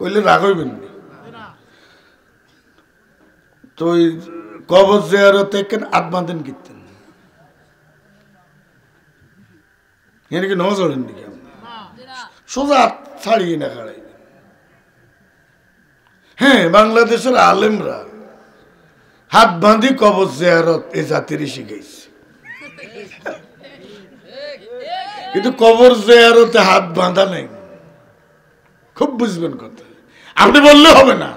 কইলে রাগ হইবেন না। তো ওই কবর জিয়ারতে কেন আত্মা দেন কীর্তেন এখানে কি নজ হলেন নাকি? সোজা ছাড়িয়ে না খাড়াই। হ্যাঁ, বাংলাদেশের আলেমরা হাত বাঁধি কবর জিয়ারত এই জাতিরই শিখাইছে, কিন্তু কবর জিয়ারতে হাত বাঁধা নেই। খুব বুঝবেন কথা, আপনি বললে হবে না।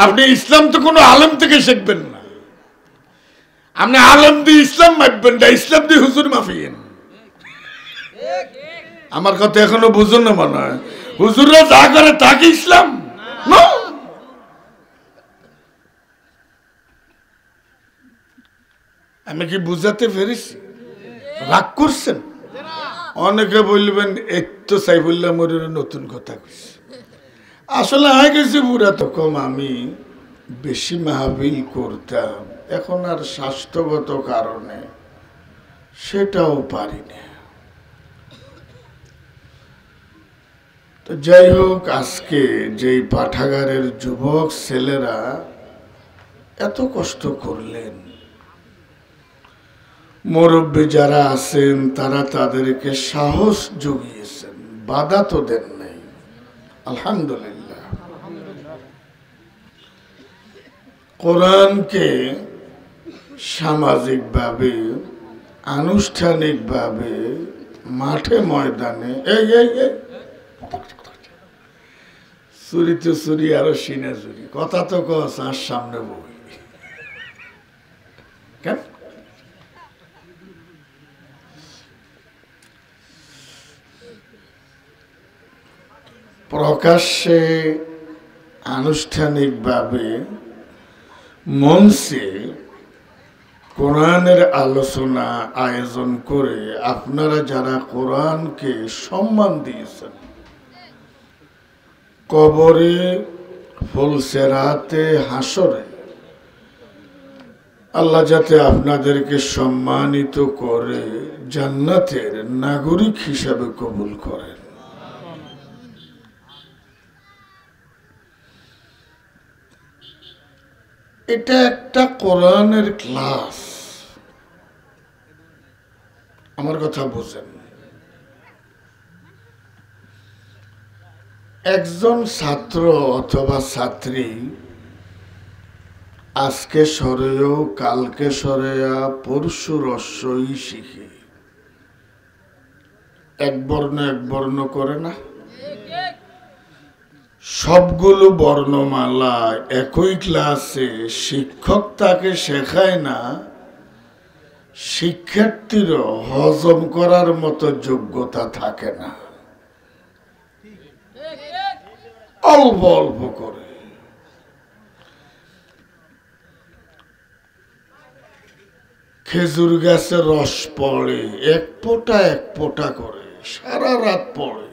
আপনি ইসলাম তো কোনো আলেম থেকে শিখবেন না, আপনি আলেম দিয়ে ইসলাম মাপবেন না, ইসলাম দিয়ে হুজুর মাফিয়েন। আমার কথা এখনো বুঝুন না মনে হয়। হুজুররা যা করে তা কি ইসলাম? আমি কি বুঝাতে পেরেছি? রাগ করছেন? অনেকে বলবেন একটু সাইফুল্লাহ মরির নতুন কথা কইছে। আসলে হয়ে গেছে বুড়া তো কম, আমি বেশি মাহফিল করতাম, এখন আর স্বাস্থ্যগত কারণে সেটাও পারি না। তো যাই হোক, আজকে যেই পাঠাগারের যুবক ছেলেরা এত কষ্ট করলেন, মুরব্বী যারা আছেন তারা তাদেরকে সাহস জুগিয়েছেন, বাধা তো দেন নাই, আলহামদুলিল্লাহ। কোরআনকে সামাজিকভাবে আনুষ্ঠানিকভাবে মাঠে ময়দানে এই এই এই চুরি তো চুরি আরো সিনে চুরি, কথা তো কস আর সামনে বই কেন? প্রকাশ্যে আনুষ্ঠানিকভাবে মঞ্চে কোরআনের আলোচনা আয়োজন করে আপনারা যারা কোরআনকে সম্মান দিয়েছেন, কবরে, ফুলসেরাতে, হাসরে আল্লাহ যাতে আপনাদেরকে সম্মানিত করে জান্নাতের নাগরিক হিসাবে কবুল করেন। এটা একটা কোরআনের ক্লাস, আমার কথা বুঝেন। একজন ছাত্র অথবা ছাত্রী আজকে সরেও কালকে সরেয়া পরশু রস্যই শিখে, এক বর্ণ করে না? সবগুলো বর্ণমালা একই ক্লাসে শিক্ষক তাকে শেখায় না, শিক্ষার্থীরও হজম করার মতো যোগ্যতা থাকে না, অল্প অল্প করে। খেজুর গাছে রস পড়ে এক ফোঁটা করে, সারা রাত পড়ে,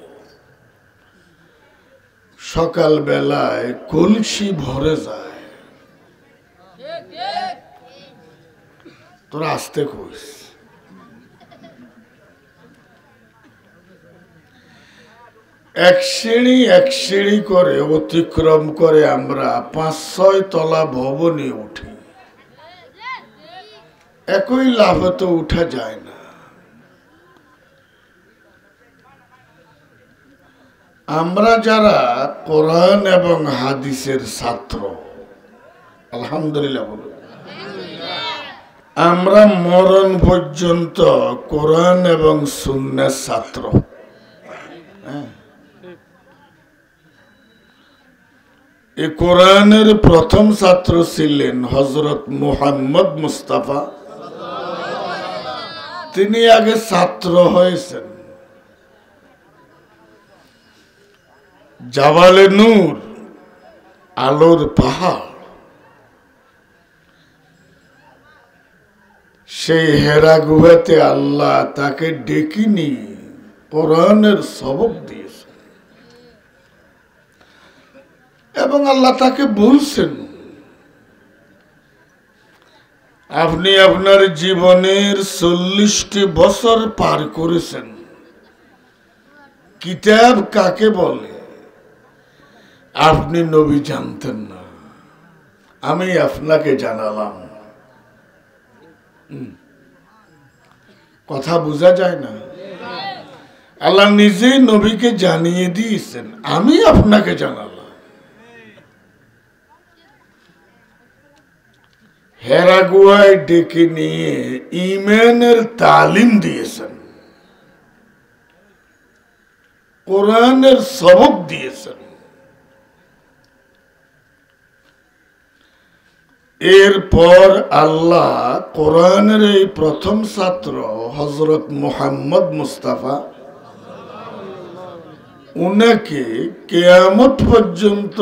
সকাল বেলায় কলসি ভরে যায়। তোরা আসতে কইস। এক সিঁড়ি করে অতিক্রম করে আমরা 5-6 তলা ভবনে উঠি, একই লাভে তো উঠা যায় না। আমরা যারা কোরআন এবং হাদিসের ছাত্র, আলহামদুলিল্লাহ বলুন, আমরা মরণ পর্যন্ত কোরআন এবং সুন্নাহর ছাত্র। এই কোরআনের প্রথম ছাত্র ছিলেন হযরত মুহাম্মদ মুস্তাফা। তিনি আগে ছাত্র হয়েছেন জাবালে নূর, আলোর পাহাড়, সেই হেরা গুহাতে আল্লাহ তাকে ডেকে নিয়ে কোরআনের সবক দিয়েছে এবং আল্লাহ তাকে বলছেন, আপনি আপনার জীবনের 40টি বছর পার করেছেন, কিতাব কাকে বলে আপনি নবী জানতেন না, আমি আপনাকে জানালাম। কথা বোঝা যায় না? আল্লাহ নিজেই নবীকে জানিয়ে দিয়েছেন, আমি আপনাকে জানালাম। হেরা গুহায় ডেকে নিয়ে ঈমানের তালিম দিয়েছেন, কোরআনের সবক দিয়েছেন। এরপর আল্লাহ কোরআনের এই প্রথম ছাত্র হযরত মুহাম্মদ মুস্তাফা, উনাকে কিয়ামত পর্যন্ত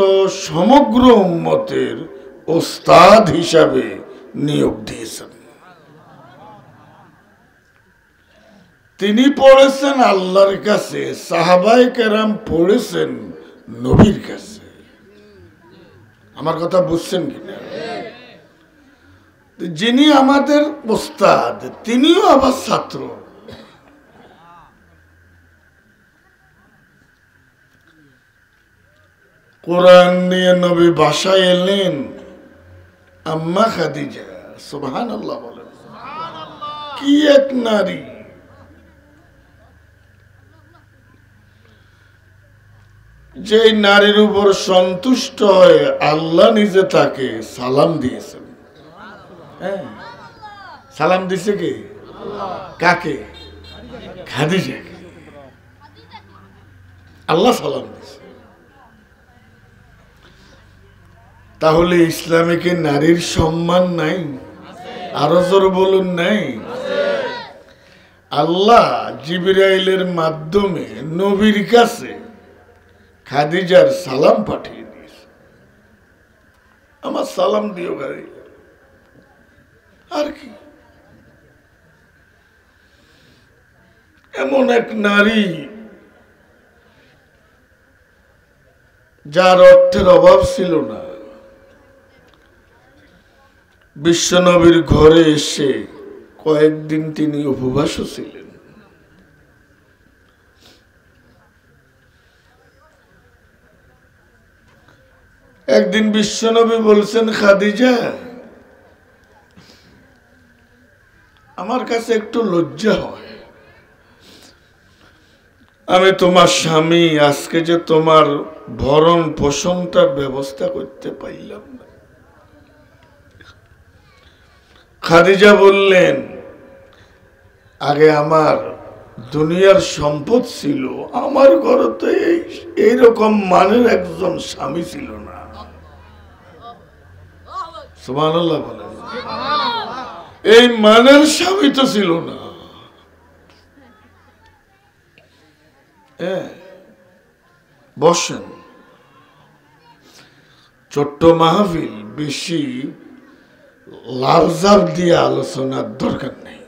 সমগ্র উম্মতের ওস্তাদ হিসাবে নিয়োগ দিয়েছেন। তিনি পড়েছেন আল্লাহর কাছে, সাহাবায়ে কেরাম পড়েছেন নবীর কাছে। আমার কথা বুঝছেন কিনা? যিনি আমাদের ওস্তাদ তিনিও আবার ছাত্র। কোরআন নিয়ে নবী বাসায় এলেন, আম্মা খাদিজা, সুবহানাল্লাহ বলেন, কি এক নারী! যে নারীর উপর সন্তুষ্ট হয়ে আল্লাহ নিজে তাকে সালাম দিয়েছেন। সালাম দিছে কে? কাকে? খাদিজাকে। আল্লাহ সালাম দিছে। তাহলে ইসলামে কি নারীর সম্মান নাই? আরো জোর বলুন, নাই? আল্লাহ জিবরাইলের মাধ্যমে নবীর কাছে খাদিজার সালাম পাঠিয়ে দিয়েছে, আমার সালাম দিও গাড়ি। আর কি, এমন এক নারী যার অর্থের অভাব ছিল না, বিশ্বনবীর ঘরে এসে কয়েকদিন তিনি উপবাসও ছিলেন। একদিন বিশ্বনবী বলছেন, খাদিজা, আমার কাছে একটু লজ্জা হয়, আমি তোমার স্বামী, আজকে যে তোমার ভরণ পোষণটার ব্যবস্থা করতে পারলাম না। খাদিজা বললেন, আগে আমার দুনিয়ার সম্পদ ছিল, আমার ঘরে তো এইরকম মানের একজন স্বামী ছিল না। সুবহানাল্লাহ বলেন, এই মানের স্বামী তো ছিল না। বসেন, ছোট্ট মাহফিল, বেশি লালজাব দিয়ে আলোচনার দরকার নেই।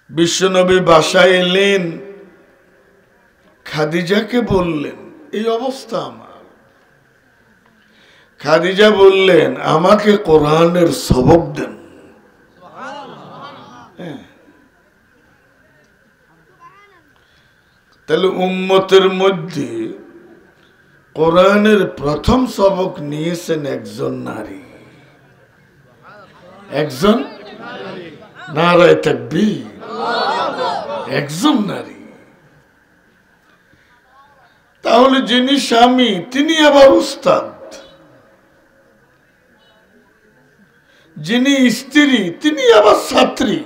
বিশ্বনবী বাসায় এলেন, খাদিজাকে বললেন, এই অবস্থা আমার। খাদিজা বললেন, আমাকে কোরআনের সবক দেন। তাহলে উম্মতের মধ্যে কোরআনের প্রথম সবক নিয়েছেন একজন নারী, একজন নারায়ে তাকবীর, একজন নারী। তাহলে যিনি স্বামী তিনি আবার উস্তাদ, যিনি স্ত্রী তিনি আবার ছাত্রী।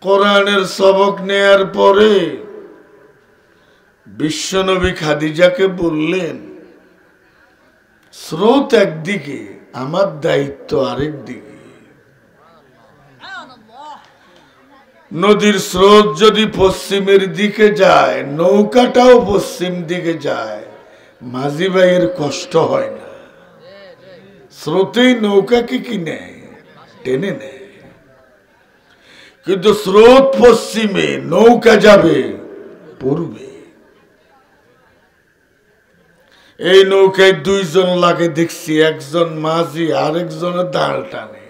কোরআনের সবক নেয়ার পরে বিশ্বনবী খাদিজাকে বললেন, স্রোত একদিকে, আমার দায়িত্ব আরেক দিকে। নদীর স্রোত যদি পশ্চিমের দিকে যায়, নৌকাটাও পশ্চিম দিকে যায়, মাঝি ভাইয়ের কষ্ট হয় না। স্রোতেই নৌকাকে কি নেয়, টেনে নেয়। কিন্তু স্রোত পশ্চিমে, নৌকা যাবে পূর্বে। এই নৌকায় দুইজন লাগে দেখছি, একজন মাঝি আরেকজনের দাঁড় টানে।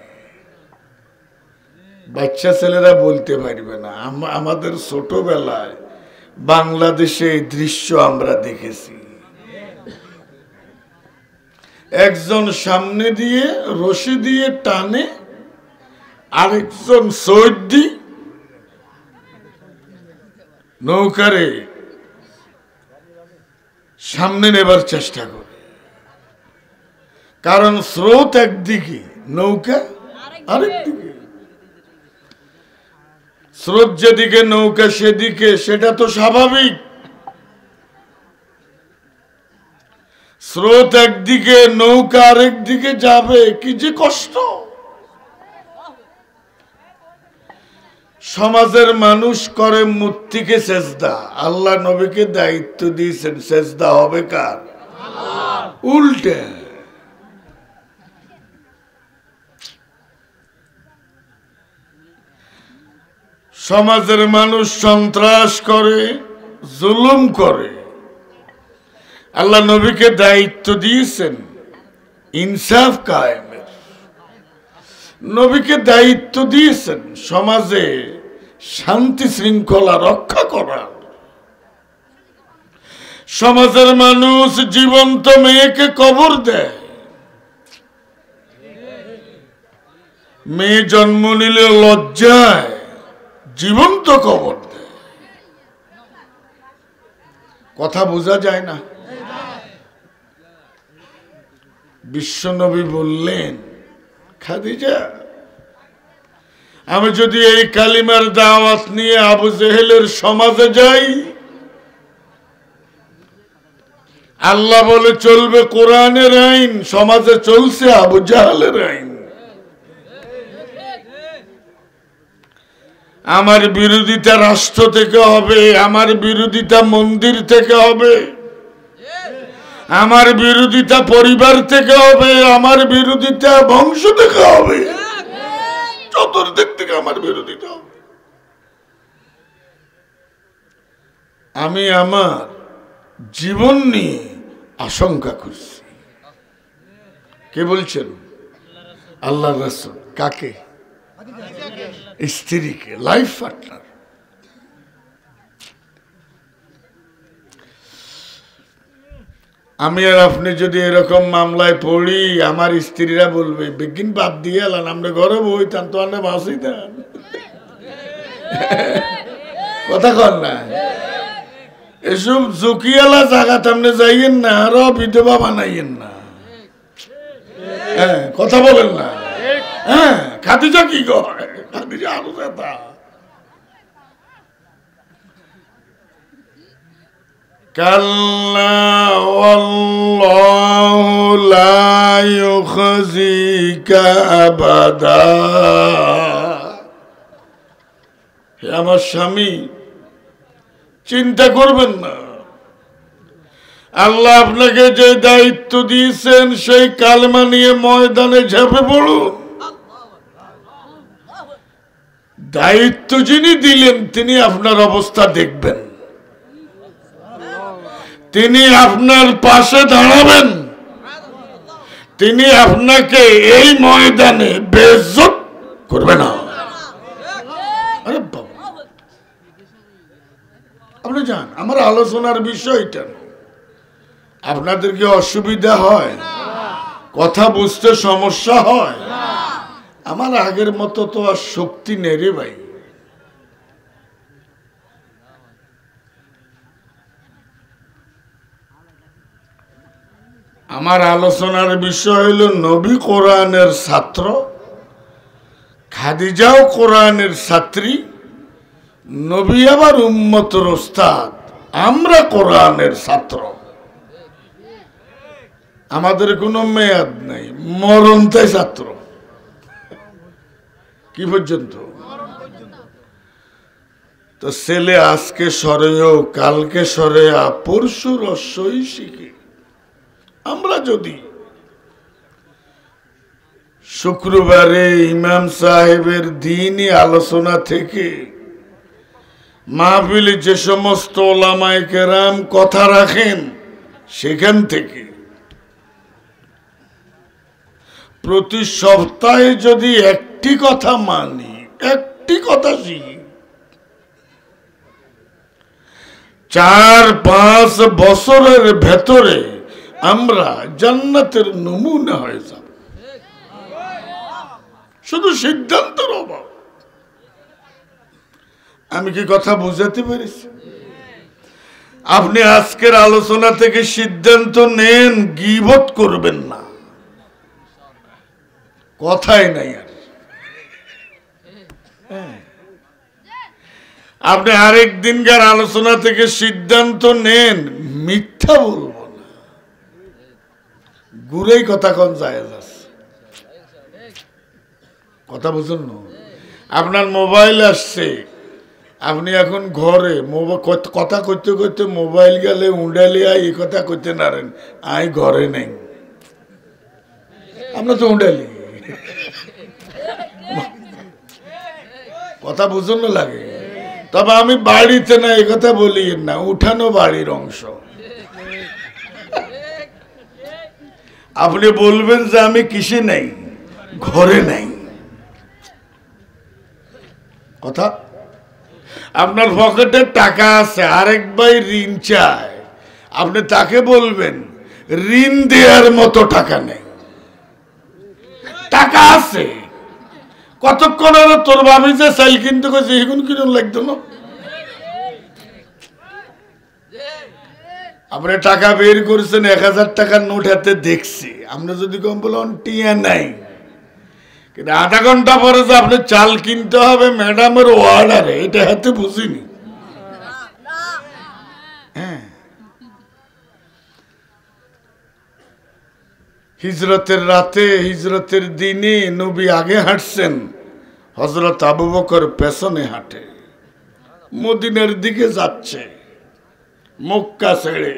বাচ্চা ছেলেরা বলতে পারবে না, আমাদের ছোটবেলায় বাংলাদেশে এই দৃশ্য আমরা দেখেছি। একজন সামনে দিয়ে রশি দিয়ে টানে, আরেকজন সৈদি নৌকারে সামনে নেবার চেষ্টা করে, কারণ স্রোত একদিকে, নৌকা আরেকদিকে। স্রোত যেদিকে নৌকা সেদিকে, সেটা তো স্বাভাবিক। স্রোত একদিকে, নৌকা আরেক দিকে যাবে, কি যে কষ্ট। সমাজের মানুষ করে মূর্তিকে সেজদা, আল্লাহ নবীকে দায়িত্ব দিয়েছেন সেজদা হবে কার? উল্টে। সমাজের মানুষ সন্ত্রাস করে, জুলুম করে, আল্লাহ নবীকে দায়িত্ব দিয়েছেন ইনসাফ কায়েমের। নবীকে দায়িত্ব দিয়েছেন সমাজে শান্তি শৃঙ্খলা রক্ষা করার। সমাজের মানুষ জীবন্ত মেয়েকে কবর দেয়, মেয়ে জন্ম নিলে লজ্জায় জীবন্ত কবর দেয়। কথা বোঝা যায় না? বিশ্বনবী বললেন, খাদিজা, আমি যদি এই কালিমার দাওয়াত নিয়ে আবু জেহেলের সমাজে যাই, আল্লাহ বলে চলবে কোরআনের আইন, সমাজে চলছে আবু জাহেলের আইন। আমার বিরোধিতা রাষ্ট্র থেকে হবে, আমার বিরোধিতা মন্দির থেকে হবে, আমার বিরোধিতা পরিবার থেকে হবে, আমার বিরোধিতা বংশ থেকে হবে, চতুর্দিক থেকে আমার বিরোধিতা হবে। আমি আমার জীবন নিয়ে আশঙ্কা করছি। কে বলছেন? আল্লাহ রাসূল। কাকে? স্ত্রীকে, লাইফ পার্টনার। আমি আর আপনি যদি এরকম মামলায় পড়ি, আমার স্ত্রীরা বলবে বেগিন বাপ দিয়ে এলেন, আমরা ঘরে বইতাম তো আনে বাসই দেন। কথা কর না, এসব ঝুঁকিয়ালা জায়গা আপনি যাইয়েন না, আরো বিধবা বানাইয়েন না। হ্যাঁ, কথা বলেন না। হ্যাঁ, খাদিজা কি কয়? খাদিজা আরো যেতা কাল্লা ওয়াল্লাহু লা ইউখজিকা আবাদা। হে আমার স্বামী, চিন্তা করবেন না, আল্লাহ আপনাকে যে দায়িত্ব দিয়েছেন সেই কালেমা নিয়ে ময়দানে ঝাঁপে পড়ুন। দায়িত্ব যিনি দিলেন তিনি আপনার অবস্থা দেখবেন, তিনি আপনার পাশে দাঁড়াবেন, তিনি আপনাকে এই ময়দানে বেইজ্জত করবে না। আরে বাবা, আপনি যান, আমার আলোচনার বিষয়টা আপনাদের কি অসুবিধা হয়? কথা বুঝতে সমস্যা হয়? আমার আগের মতো তো আর শক্তি নেই রে ভাই। আমার আলোচনার বিষয় হইল নবী কোরআনের ছাত্র, খাদিজাও কোরআনের ছাত্রী, নবী আবার উম্মতের ওস্তাদ, আমরা কোরআনের ছাত্র। আমাদের কোনো মেয়াদ নাই, মরণ তাই ছাত্র। কি পর্যন্ত? তো ছেলে আজকে সরেও কালকে সরে পরশু রস্যই শিখে। আমরা যদি শুক্রবারে ইমাম সাহেবের দ্বীনি আলোচনা থেকে মাহফিলে যে সমস্ত ওলামায়ে কেরাম কথা রাখেন, সেখান থেকে প্রতি সপ্তাহে যদি একটি কথা মানি, একটি কথা শিখি, 4-5 বছরের ভেতরে আমরা জান্নাতের নমুনা হয়ে যাব। শুধু সিদ্ধান্তের অভাব। আমি কি কথা বুঝাতে পেরেছি? আপনি আজকের আলোচনা থেকে সিদ্ধান্ত নেন, গীবত করবেন না, কথাই নাই আর। আপনি আরেক দিনকার আলোচনা থেকে সিদ্ধান্ত নেন, মিথ্যা বলবো না, গুড়েই কথা কন যায়। কথা বুঝুন না? আপনার মোবাইল আসছে, আপনি এখন ঘরে কথা করতে করতে মোবাইল গেলে উন্ডালিয়া এই কথা করতে নারেন, আই ঘরে নেই, আমরা তো উন্ডালি। কথা বুঝুন লাগে। তবে আমি বাড়িতে না এই কথা বলি না, উঠানো বাড়ির অংশ। আপনি বলবেন যে আমি কিসে নেই, ঘরে নেই। কথা, আপনার পকেটে টাকা আছে, আরেক ভাই ঋণ চায়, আপনি তাকে বলবেন ঋণ দেওয়ার মতো টাকা নেই, টাকা আছে। কতক্ষণ আর তোর ভাবি যে চাইল কিনতে গেছে, এখন কিনুন লাগতো না। আপনি টাকা বের করেছেন, 1000 টাকার নোট হাতে দেখছি, আমরা যদি কম বলেন টিয়া নাই, কিন্তু আধা ঘন্টা পরে যে আপনি চাল কিনতে হবে ম্যাডামের অর্ডারে, এটা হাতে বুঝিনি। হ্যাঁ, হিজরতের রাতে, হিজরতের দিনে নবী আগে হাঁটছেন, হযরত আবু বকর পেছনে হাঁটে, মদিনার দিকে যাচ্ছে মক্কা ছেড়ে।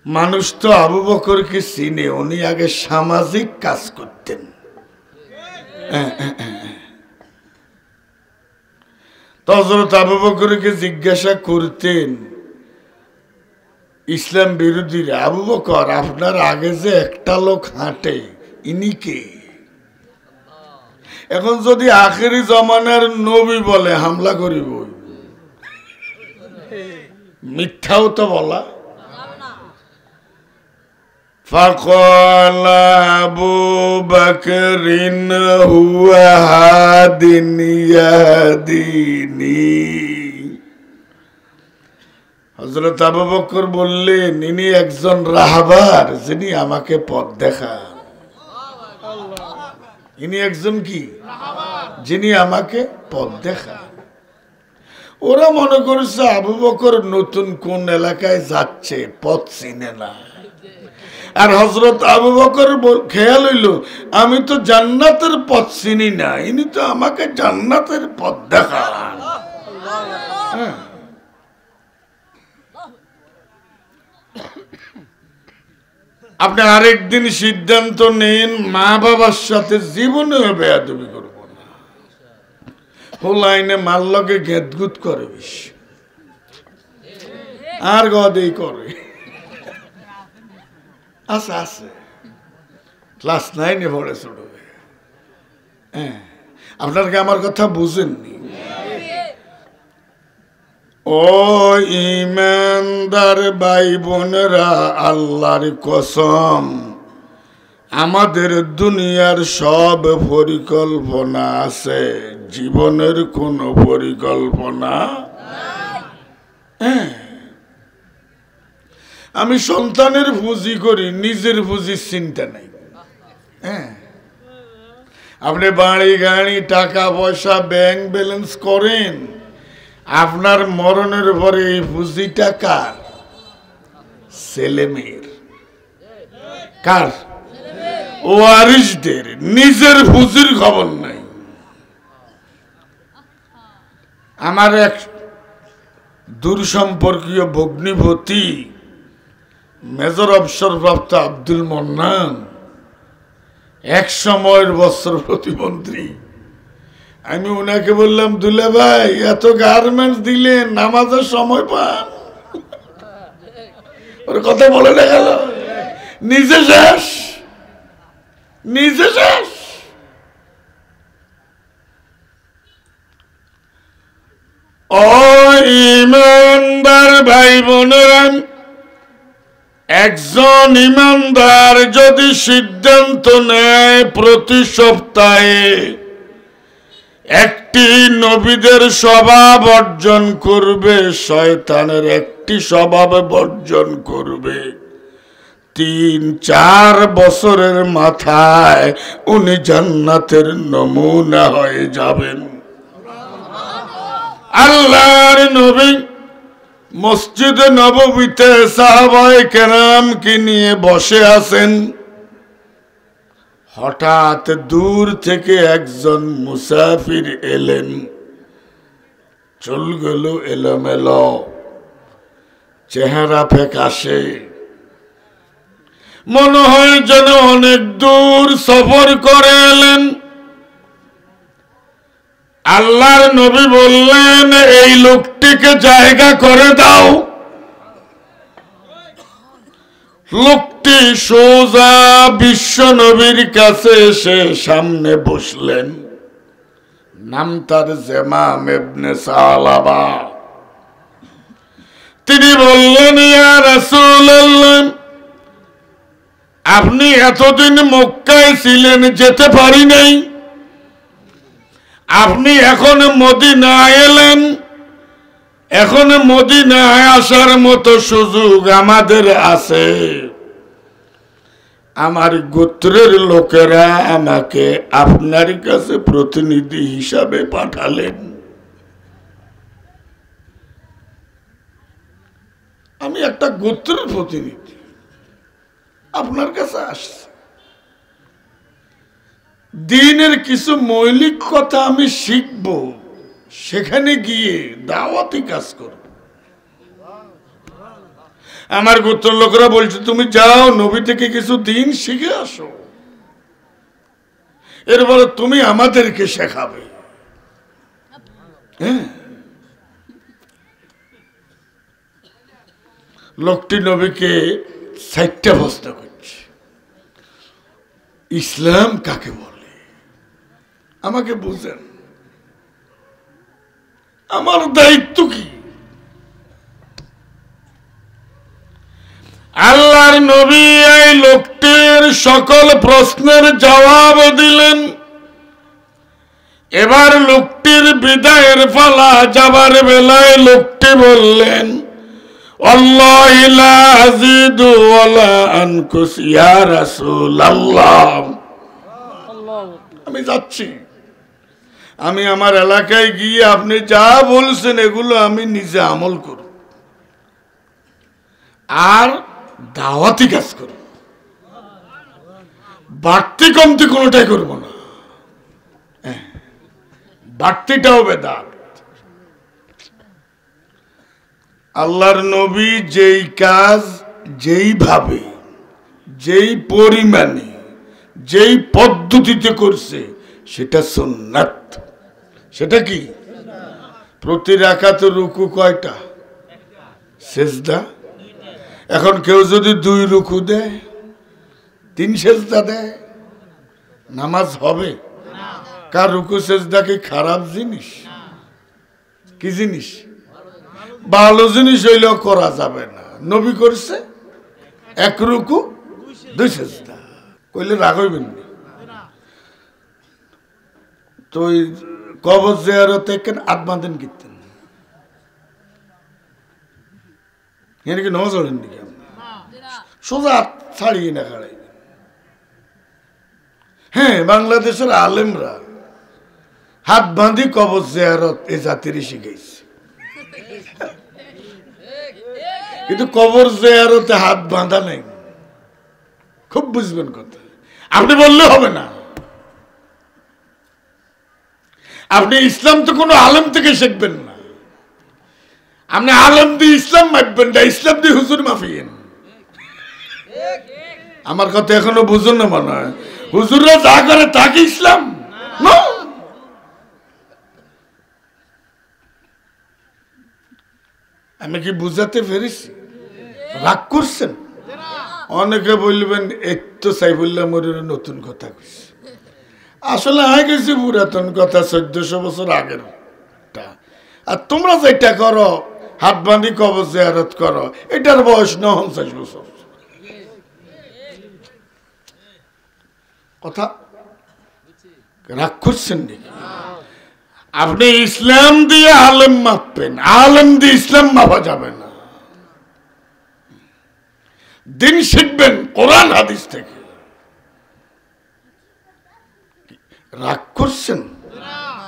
মানুষ তো আবু বকরকে চিনে, উনি আগে সামাজিক কাজ করতেন। তো হযরত আবু বকরকে জিজ্ঞাসা করতেন ইসলাম বিরোধীরা, আবু বকর আপনার আগে যে একটা লোক হাঁটে, ইনি কে? এখন যদি আখেরি জমানার নবী বলে হামলা করিব, মিথ্যাও তো বলা। فقال أبو بكر هو هاد يهديني। হযরত আবু বকর বললেন, ইনি একজন রাহবার, যিনি আমাকে পথ দেখান। ইনি একজন কি? যিনি আমাকে পথ দেখান। ওরা মনে করছে আবু বকর নতুন কোন এলাকায় যাচ্ছে, পথ চিনে না। আর হযরত আবু বকর খেয়াল হইল, আমি তো জান্নাতের পথ চিনি না, ইনি তো আমাকে জান্নাতের পথ দেখান। আপনি আরেকদিন সিদ্ধান্ত নেন, মা বাবার সাথে জীবনে বেয়াদবি করব না। হোলাইনে মাল্লকে গেদগুদ করে বেশি, আর গদেই করে। আছে আছে, ক্লাস 9-এ পড়ে ছোট। হ্যাঁ, আপনার কি আমার কথা বুঝেননি? ও ঈমানদার ভাই বোনেরা, আল্লাহর কসম, আমাদের দুনিয়ার সব পরিকল্পনা আছে, জীবনের কোনো পরিকল্পনা নাই। আমি সন্তানের পুঁজি করি, নিজের পুঁজির চিন্তা নাই। হ্যাঁ, আপনি বাড়ি গাড়ি টাকা পয়সা ব্যাংক ব্যালেন্স করেন, আপনার মরণের পরে এই পুঁজিটা কার? ছেলে মেয়ের। কার? ওয়ারিসদের। নিজের পুঁজির খবর নাই। আমার এক দূর সম্পর্কীয় ভগ্নিপতি মেজর অবসরপ্রাপ্ত আব্দুল মন্নান, এক সময়ের বস্ত্র প্রতিমন্ত্রী, আমি ওনাকে বললাম, দুলা ভাই এত গার্মেন্টস দিলেন, নামাজের সময় পান? ওর কথা বলে না গেল, নিজে শেষ, নিজে শেষ। ও ইমানদার ভাই বোনেরা, একজন ইমানদার যদি সিদ্ধান্ত নেয় প্রতি সপ্তাহে একটি নবীদের স্বভাব অর্জন করবে, শয়তানের একটি স্বভাব বর্জন করবে, 3-4 বছরের মাথায় উনি জান্নাতের নমুনা হয়ে যাবেন। আল্লাহর নবী মসজিদে নববীতে সাহাবায়ে কেরামকে নিয়ে বসে আছেন। হঠাৎ দূর থেকে একজন মুসাফির এলেন, চুলগুলো এলোমেলো, চেহারা ফ্যাকাশে, মনে হয় যেন অনেক দূর সফর করে এলেন। আল্লাহর নবী বললেন, এই লোকটিকে জায়গা করে দাও। লোকটি সোজা বিশ্ব নবীর কাছে এসে সামনে বসলেন। নাম তার জেমাম ইবনে সালাবা। তিনি বললেন, ইয়া রাসূলুল্লাহ, আপনি এতদিন মক্কায় ছিলেন, যেতে পারি নাই, আপনি এখন মদিনায় এলেন, এখন মদিনায় আসার মতো সুযোগ আমাদের আছে। আমার গোত্রের লোকেরা আমাকে আপনার কাছে প্রতিনিধি হিসাবে পাঠালেন। আমি একটা গোত্রের প্রতিনিধি, আপনার কাছে আসছি। দ্বীনের কিছু মৌলিক কথা আমি শিখব, সেখানে গিয়ে দাওয়াতি কাজ করব। আমার গোত্রের লোকেরা বলছে, তুমি যাও নবী থেকে কিছু দিন শিখে আসো, এরপরে তুমি আমাদেরকে শেখাবে। হ্যাঁ, লোকটি নবীকে 60টা প্রশ্ন করছে। ইসলাম কাকে বলে আমাকে বুঝেন, আমার দায়িত্ব কি? আল্লাহর নবী এই লোকটির সকল প্রশ্নের জবাব দিলেন। এবার লোকটির বিদায়ের পালা, যাবার বেলায় লোকটি বললেন, আল্লাহি লা আযীদু ওয়ালা আনকুস ইয়া রাসূলুল্লাহ। আমি যাচ্ছি, আমি আমার এলাকায় গিয়ে আপনি যা বলছেন এগুলো আমি নিজে আমল করব আর দাওয়াতি কাজ করব, বাড়তি কমতি কোনোটাই করব না। বাড়তিটাও বেদাত। আল্লাহর নবী যেই কাজ, যেইভাবে, যেই পরিমাণে, যেই পদ্ধতিতে করছে সেটা সুন্নাত। সেটা কি? প্রতি রাকাতে রুকু কয়টা? সেজদা। এখন কেউ যদি 2 রুকু দেয়, 3 সেজদা দেয়, নামাজ হবে? কার রুকু সেজদা কি খারাপ জিনিস? কি জিনিস? ভালো জিনিস হইলেও করা যাবে না। নবী করছে 1 রুকু 2 সেজদা, কইলে রাগ হইবেন না। তো কবর জিয়ারতে কেন আত্মাদেন কীর্তেন এর কি নজর নাকি? সোজা ছাড়িয়ে না খাড়াই। হ্যাঁ, বাংলাদেশের আলেমরা হাত বাঁধি কবর জিয়ারত এ জাতিরই শিখাইছে, কিন্তু কবর জিয়ারতে হাত বাঁধা নেই। খুব বুঝবেন কথা। আপনি বললে হবে না। আপনি ইসলাম তো কোনো আলেম থেকে শিখবেন না। আপনি আলেম দিয়ে ইসলাম মাপবেন না, ইসলাম দিয়ে হুজুর মাফিয়েন। আমার কথা এখনো বুঝুন না মনে হয়। হুজুররা যা করে তা কি ইসলাম? আমি কি বুঝাতে পেরেছি? রাগ করছেন? অনেকে বলবেন এত সাইফুল্লাহ মরির নতুন কথা কইছে। আসলে হয়ে গেছে পুরাতন কথা, 1400 বছর আগের। আর তোমরা যেটা করো, হাত বাঁধি কবর জিয়ারত করো, এটার বয়স 49 বছর। কথা রাগ করছেন নাকি? আপনি ইসলাম দিয়ে আলেম মাপবেন, আলেম দিয়ে ইসলাম মাপা যাবে না। দিন শিখবেন কোরআন হাদিস থেকে। রাগ করছেন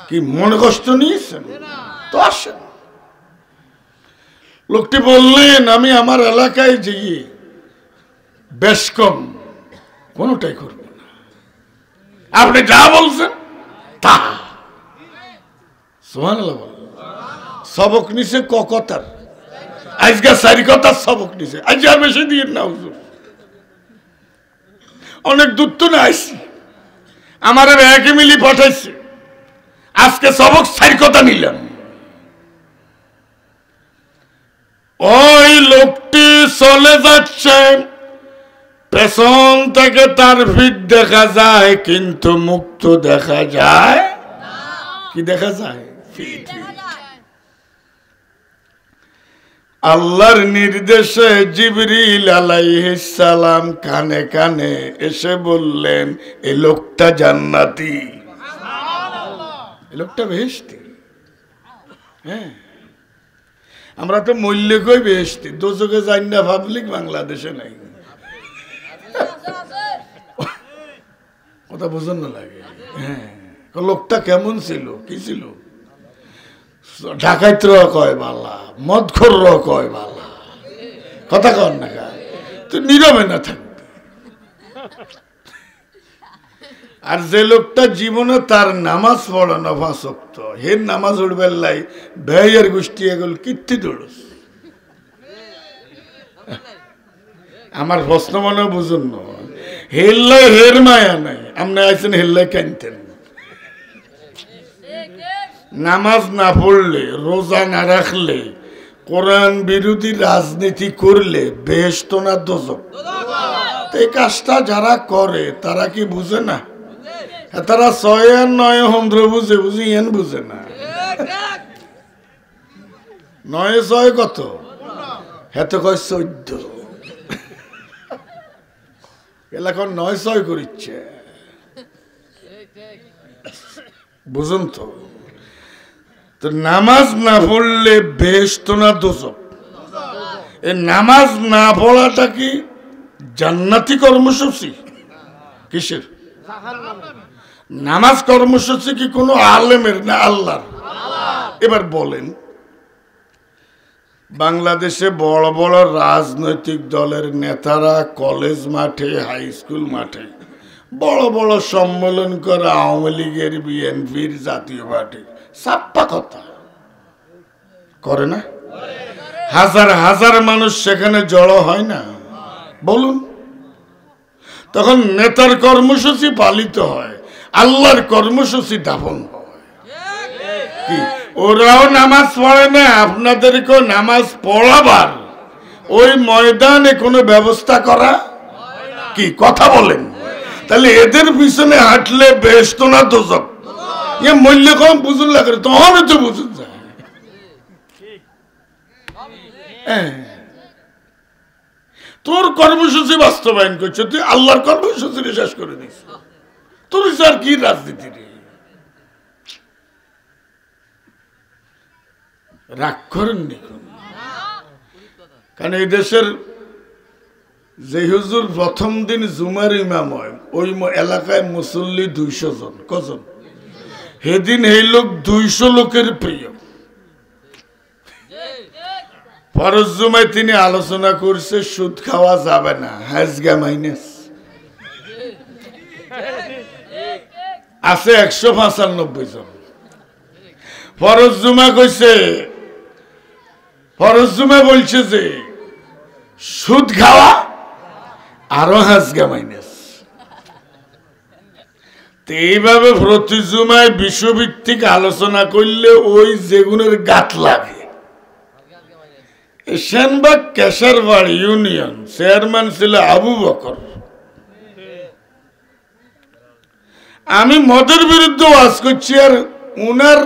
কি? মনে কষ্ট নিয়েছেন তো আসেন। লোকটি বললেন আমি আমার এলাকায় গিয়ে বেশ কম কোনটাই করব না, আপনি যা বলছেন তা। সুবহানাল্লাহ। সবক নিছে ককতার, আজকে 4 কথার সবক নিছে। আজ আর বেশি দিয়ে না হুজুর, অনেক দূর তো না আসছি, আমার একই মিলি পাঠাইছে, আজকে সবক 4 কথা নিলাম। ওই লোকটি চলে যাচ্ছে, পেছন থেকে তার ফিট দেখা যায়, কিন্তু মুখ তো দেখা যায়। কি দেখা যায়? ফিট। আল্লাহর নির্দেশে জিবরিল আলাইহিস সালাম কানে কানে এসে বললেন এই লোকটা জান্নাতি, এই লোকটা বেহেশতি। হ্যাঁ, আমরা তো মূল্য কই বেহেশতি, দোজকে যাই না পাবলিক বাংলাদেশে নাই। কথা বুঝুন না লাগে। হ্যাঁ, লোকটা কেমন ছিল, কি ছিল? ডাকাইত কয় বালা, মদখোর কয় বালা, কথা কন না গায়, তুই নীরবে না থাকবি। আর যে লোকটা জীবনে তার নামাজ পড়ে না 5 ওয়াক্ত, হের নামাজ উঠবেন লাই ভাইয়ের গোষ্ঠী এগুলো কীর্তি দৌড়স। আমার প্রশ্ন মনে বুঝুন না, হেল্লাই হের মায়া নাই, আপনি আইছেন হেল্লাই কানতেন। নামাজ না পড়লে, রোজা না রাখলে, কোরআন বিরোধী রাজনীতি করলে বেহেশত না দোজখ। এই কাজটা যারা করে তারা কি বুঝে না? তারা 6 আর 9 হন্দ্র বুঝে, বুঝি এন বুঝে না। 9 6 কত? হেতে কয় 14। এলাকা 9 6 করিচ্ছে, বুঝুন তো। তো নামাজ না পড়লে বেহেশত না দোজখ? এই নামাজ না পড়াটা কি জান্নাতি কর্মসূচি? কিসের নামাজ কর্মসূচি? কি কোনো আলেমের না আল্লাহর? এবার বলেন, বাংলাদেশে বড় বড় রাজনৈতিক দলের নেতারা কলেজ মাঠে, হাই স্কুল মাঠে বড় বড় সম্মেলন করে, আওয়ামী লীগের, বিএনপির, জাতীয় পার্টির, সাপ্পা কথা করে না? হাজার হাজার মানুষ সেখানে জড়ো হয় না? বলুন, তখন নেতার কর্মসূচি পালিত হয়, আল্লাহর কর্মসূচি দাফন হয়। কি ওরাও নামাজ পড়ে না, আপনাদেরকেও নামাজ পড়াবার ওই ময়দানে কোনো ব্যবস্থা করা? কি কথা বলেন? তাহলে এদের পিছনে হাঁটলে বেহেশত না দোজখ? এ মূল্য কম বুঝুন লাগে, তখন তো বুঝুন যায়। তোর কর্মসূচি বাস্তবায়ন করছে, তুই আল্লাহর কর্মসূচি শেষ করে দিস, তোর আর কি রাজনীতি রে? রাগ করেননি, কারণ এই দেশের যে হুজুর প্রথম দিন জুমার ইমাম হয়, ওই এলাকায় মুসল্লি 200 জন। কজন? সেদিন এই লোক 200 লোকের প্রিয়। ফরজ জুমায় তিনি আলোচনা করছে সুদ খাওয়া যাবে না, হাজগা মাইনাস আছে 195 জন। ফরজ জুমা কইছে, ফরজ জুমা বলছে যে সুদ খাওয়া আরো হাজগা মাইনাস। এইভাবে প্রতি জুমায় বিশ্বভিত্তিক আলোচনা করলে ওই যেগুনের গাত লাগে, সেনবাগ কেশারবাড়ি ইউনিয়ন চেয়ারম্যান ছিল আবু বকর। আমি মদের বিরুদ্ধে ওয়াজ করছি, আর উনার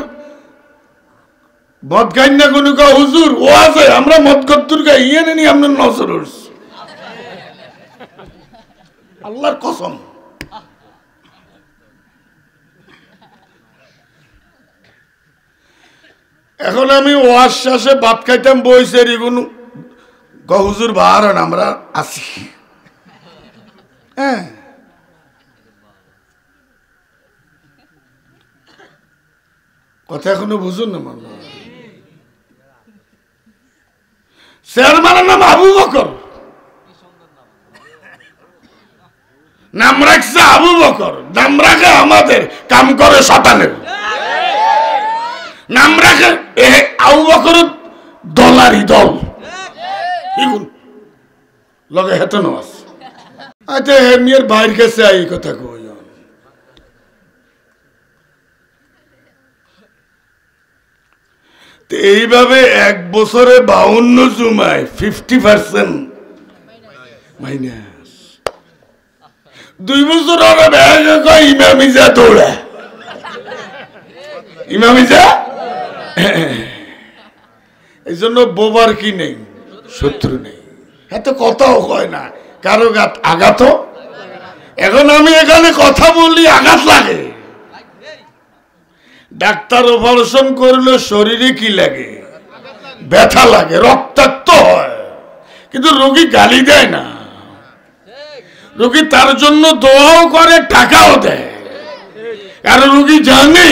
মদ খাই না কোনো হুজুর ও আছে আমরা মদ কত্তুর গাই ইয়ে নেই আপনার নজর উঠছি। আল্লাহর কসম। এখন আমি ওয়াজ শেষে ভাত খাইতাম বইছে এগুলো হুজুর বাহারন আমরা আছি। হ্যাঁ, কথা এখনো বুঝুন না মনে হয়। চেয়ারম্যানের নাম আবু বকর, নাম রাখছে আবু বকর, নাম রাখে আমাদের কাম করে শতানের, নাম রাখে আবু বকর দলারি দল লগে হেতন আছে। আচ্ছা হেমিয়ার বাইর কাছে এই কথা কই, এইভাবে এক বছরে 52 জুমায় 50% মাইনাস। 2 বছর ইমামিজা দৌড়া, ইমামিজা। এই জন্য বোবার কি নেই, শত্রু নেই, এত কথাও হয় না কারো আঘাত। এখন আমি এখানে কথা বলি আঘাত লাগে। ডাক্তার অপারেশন করলে শরীরে কি লাগে, ব্যথা লাগে, রক্তাক্ত হয়, কিন্তু রোগী গালি দেয় না। রোগী তার জন্য দোয়াও করে, টাকাও দেয়, কারণ রোগী জানে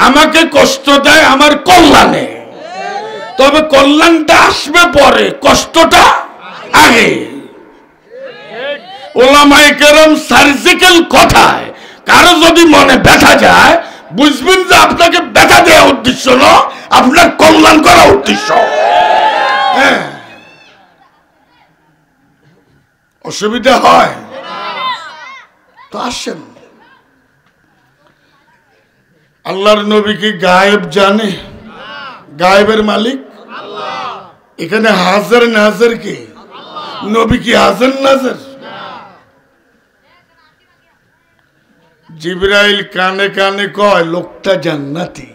আমাকে কষ্ট দেয় আমার কল্যাণে, তবে কল্যাণটা আসবে পরে, কষ্টটা আগে। ওলামায়ে কেরাম সার্জিক্যাল কথায় কারো যদি মনে ব্যথা যায় বুঝবেন যে আপনাকে ব্যথা দেওয়া উদ্দেশ্য না, আপনার কল্যাণ করা উদ্দেশ্য। হ্যাঁ, অসুবিধা হয় তো আসেন। আল্লাহর নবী কি গায়েব জানে? গায়েবের মালিক এখানে হাজার নাজার কি? নবী কি হাজার নাজার? জিবরাইল কানে কানে কয় লোকটা জান্নাতি।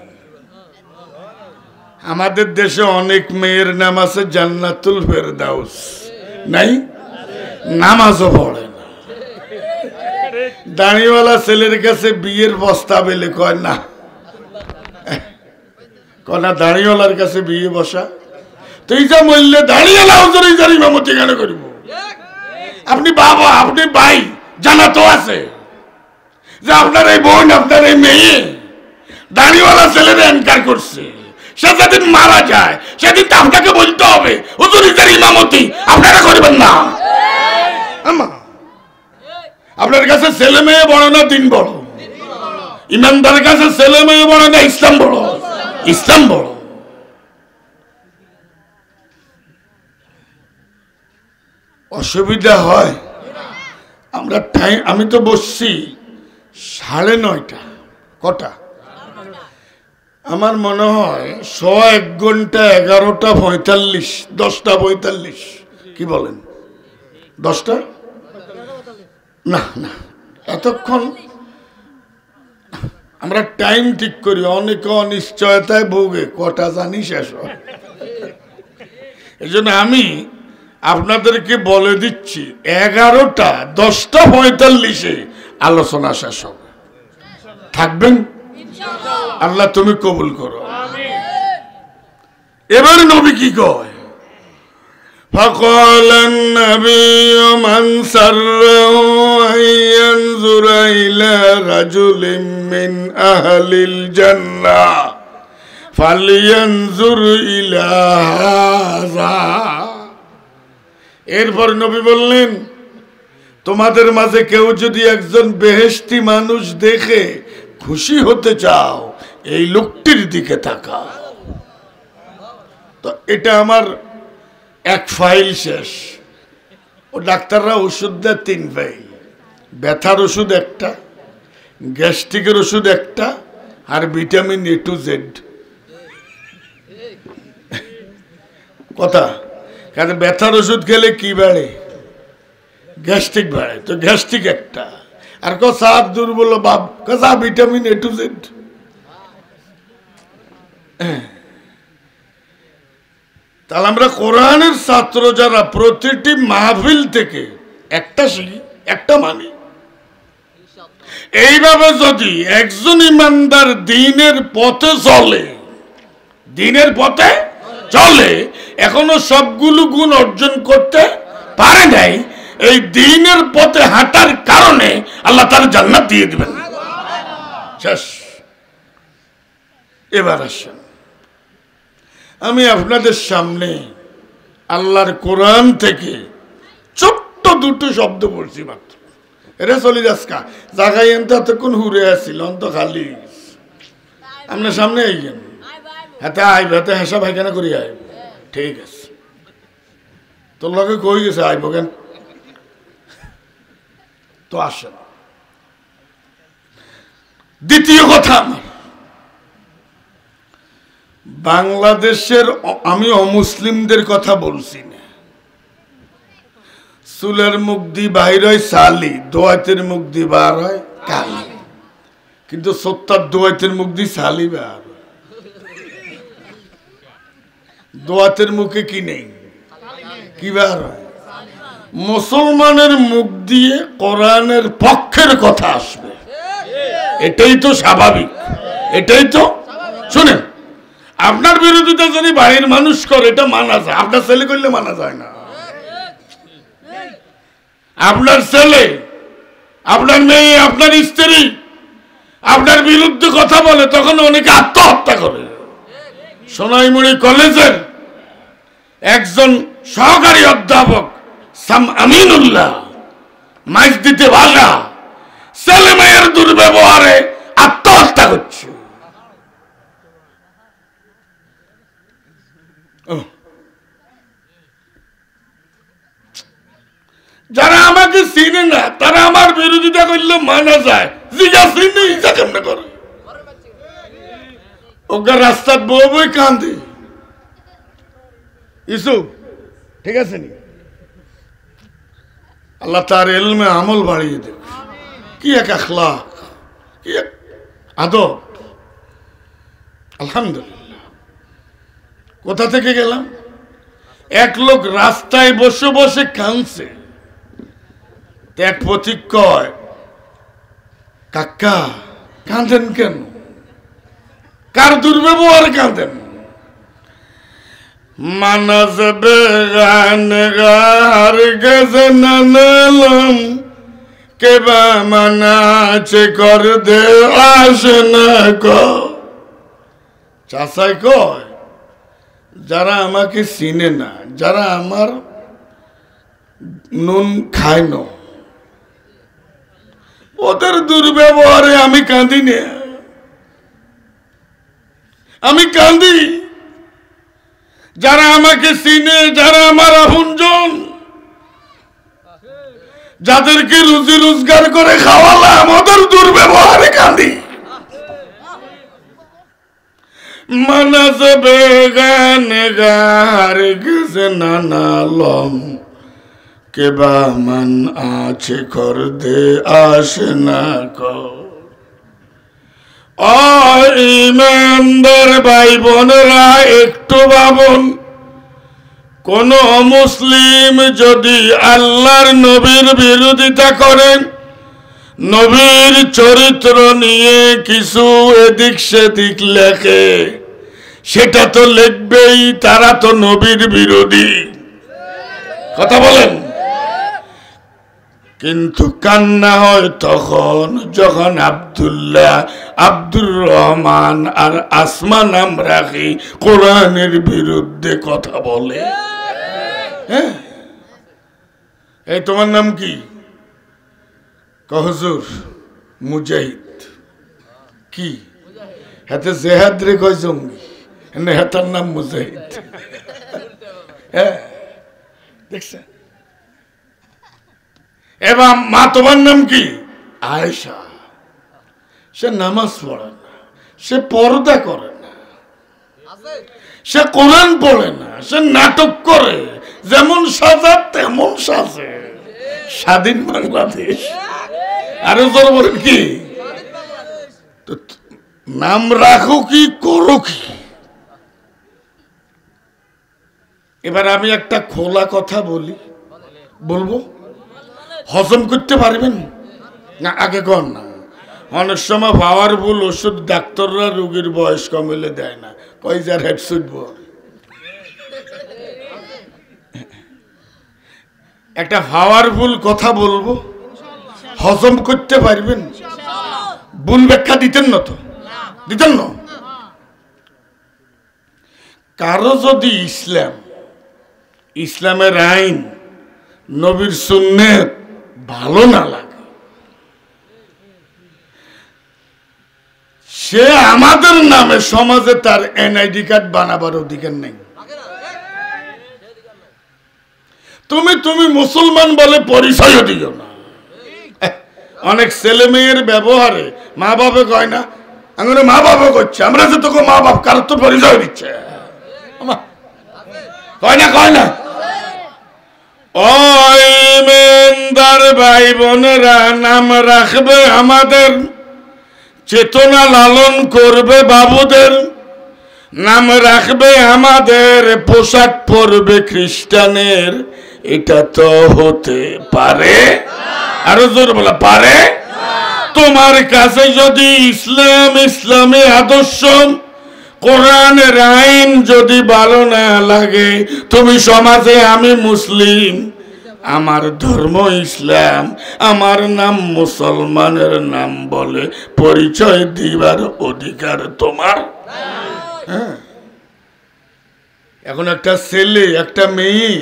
আমাদের দেশে অনেক মেয়ের নাম আছে জান্নাতুল ফেরদাউস, নাই? নামাজও পড়ে না। দাড়িওয়ালা ছেলের কাছে বিয়ের প্রস্তাব এলে কয় না, কনা দাড়িওয়ালার কাছে বিয়ে বসা। তুই যা বললে দাড়িওয়ালা হুজুর ইজার ইমামতি কেন করিব? আপনি বাবা, আপনি ভাই, জানা তো আছে যে আপনার এই বোন, আপনার এই মেয়ে দাড়িওয়ালা ছেলেরা এনকার করছে। সে যেদিন মারা যায় সেদিন তো আপনাকে বলতে হবে হুজুর ইজার ইমামতি আপনারা করবেন না। আপনার কাছে ছেলে মেয়ে বড় না দিন বড়? ইমানদারের কাছে ছেলে মেয়ে বড় না ইসলাম বড়? ইসলাম বড়। অসুবিধা হয়। আমরা টাইম, আমি তো বসছি 9:30। কটা? আমার মনে হয় 1 ঘন্টা 11:45, 10:45। কি বলেন? 10টা না না, এতক্ষণ আমরা টাইম ঠিক করি, অনেকে অনিশ্চয়তায় ভোগে, কটা জানি শেষ হয়। এই জন্য আমি আপনাদেরকে বলে দিচ্ছি 11টা 10:45 আলোচনা শেষ হবে। থাকবেন? আল্লাহ তুমি কবুল করো। এবার নবী কি কয়? فقال النبي من سره أن ينظر إلى رجل من أهل الجنة فلينظر إلى هذا। এরপর নবী বললেন, তোমাদের মাঝে কেউ যদি একজন বেহেশতি মানুষ দেখে খুশি হতে চাও এই লোকটির দিকে তাকাও। তো এটা আমার এক ফাইল শেষ। ও ডাক্তাররা ওষুধ দেয় 3 ফাইল। ব্যথার ওষুধ একটা, গ্যাস্ট্রিকের ওষুধ একটা, আর ভিটামিন A to Z। কথা কারণ ব্যথার ওষুধ খেলে কি বাড়ে? গ্যাস্ট্রিক বাড়ে। তো গ্যাস্ট্রিক একটা, আর চা দুর্বল বাপ, চা ভিটামিন A to Z। তাহলে আমরা কোরআনের ছাত্র যারা প্রতিটি মাহফিল থেকে একটা শিখি, একটা মানি। এইভাবে যদি একজন ইমানদার দ্বীনের পথে চলে, দ্বীনের পথে চলে, এখনো সবগুলো গুণ অর্জন করতে পারে নাই, এই দ্বীনের পথে হাঁটার কারণে আল্লাহ তার জান্নাত দিয়ে দিবেন। শেষ। এবার আসেন, আমি আপনাদের সামনে আল্লাহর কোরআন থেকে ছোট্ট দুটো শব্দ বলছি মাত্র। এটা চলে যাচ্কা জায়গায় এনতে এতক্ষণ হুরে আসছিল, অন্ত খালি আপনার সামনে আইয়েন, হাতে আইব, হাতে হেসা ভাইখানা করি আইব। ঠিক আছে, তোর লগে কই গেছে আইব কেন? তো আসেন। দ্বিতীয় কথা, আমার বাংলাদেশের, আমি অমুসলিমদের কথা বলছি না। চুলের মুখ দি বাহির হয় সালি, দোয়াতের মুখ দি বার হয় কালি, কিন্তু সত্তর দোয়াতের মুখ দি সালি বার। দোয়াতের মুখে কি নেই, কি বার হয়? মুসলমানের মুখ দিয়ে কোরআনের পক্ষের কথা আসবে, এটাই তো স্বাভাবিক, এটাই তো। শুনেন, আপনার বিরোধিতা যদি বাড়ির মানুষ করে এটা মানা যায়, আপনার ছেলে করলে মানা যায় না। আপনার ছেলে, আপনার মেয়ে, আপনার স্ত্রী আপনার বিরুদ্ধে কথা বলে, তখন অনেকে আত্মহত্যা করে। সোনাইমুড়ি কলেজের একজন সহকারী অধ্যাপক আমিনুল্লাহ মাইজদিতে ভাষা ছেলে মেয়ের দুর্ব্যবহারে আত্মহত্যা করছে। যারা আমাকে চিনে না তারা আমার বিরোধিতা করলে মানা যায়, জিগা চিনে ইচ্ছা কেমনে করে। ওকে রাস্তার বউ বই কান্দে, ইসু ঠিক আছে নি? আল্লাহ তার ইলমে আমল বাড়িয়ে দেবে। কি এক আখলাক, কি এক আদব। আলহামদুলিল্লাহ। কোথা থেকে গেলাম? এক লোক রাস্তায় বসে বসে কাঁদছে। এক পথিক কয়, কাকা কাঁদেন কেন? কার দুর্ব্যবহার কাঁদেন? মানস বেগান গার গজননলম কেবা মানাছে কর দে আসনা কো। চাচাই কয়, যারা আমাকে চিনে না, যারা আমার নুন খায় না, ওদের দুর্ব্যবহারে আমি কাঁদি না, আমি কাঁদি। যারা আমাকে চিনে, যারা আমার আপনজন, যাদেরকে রুজি রোজগার করে খাওয়ালাম, ওদের দুর্ব্যবহারে কাঁদি। মানস বেগান গার গেছে নানালম কেবা মান আছে কর দে আসে না কর। ইমানদার ভাই বোনেরা, একটু ভাবুন, কোন মুসলিম যদি আল্লাহর নবীর বিরোধিতা করেন, নবীর চরিত্র নিয়ে কিছু এদিক সেদিক লেখে, সেটা তো লিখবেই, তারা তো নবীর বিরোধী। কথা বলেন। কিন্তু কান্না হয় তখন যখন আব্দুল্লাহ, আব্দুর রহমান আর আসমা নাম রাখি কোরআনের বিরুদ্ধে কথা বলে। হ্যাঁ, এই তোমার নাম কি? হুজুর মুজাহিদ। কি হাতে জেহাদ রে কয় জঙ্গি, হাতার নাম মুজাহিদ। হ্যাঁ, দেখছেন? এবার মা তোমার নাম কি? আয়েশা। সে নামাজ পড়ে না, সে পর্দা করে না, সে কোরআন পড়ে না, সে নাটক করে, যেমন সাজা তেমন সাজে স্বাধীন বাংলাদেশ। আরো জোর বলেন কি? নাম রাখো কি করো কি? এবার আমি একটা খোলা কথা বলবো, হজম করতে পারবেন না? আগে কর না। অনেক সময় পাওয়ারফুল ওষুধ ডাক্তাররা রোগীর বয়স কমলে দেয় না, কই যার হেড ছুটব। একটা পাওয়ারফুল কথা বলবো, হজম করতে পারবেন? ভুল ব্যাখ্যা দিতেন না তো? দিতেন না? কারো যদি ইসলামের আইন, নবীর সুন্নাত ভালো না লাগে, সে আমাদের নামে সমাজে তার এনআইডি কার্ড বানাবার অধিকার নেই। তুমি মুসলমান বলে পরিচয় দিও না। অনেক ছেলে মেয়ের ব্যবহারে মা বাবা কয় না, আমরা মা বাবা করছে, আমরা যে তোকে মা বাপ, কারো তো পরিচয় দিচ্ছে, কয় না। ও ইমানদার ভাই বোনেরা, নাম রাখবে আমাদের, চেতনা লালন করবে বাবুদের, নাম রাখবে আমাদের, পোশাক পরবে খ্রিস্টানের, এটা তো হতে পারে? আরো জোর বলা পারে? তোমার কাছে যদি ইসলামী আদর্শ, কোরআনের আইন যদি ভালো না লাগে, তুমি সমাজে আমি মুসলিম, আমার ধর্ম ইসলাম, আমার নাম মুসলমানের নাম বলে পরিচয় দিবার অধিকার তোমার। হ্যাঁ, এখন একটা ছেলে একটা মেয়ে,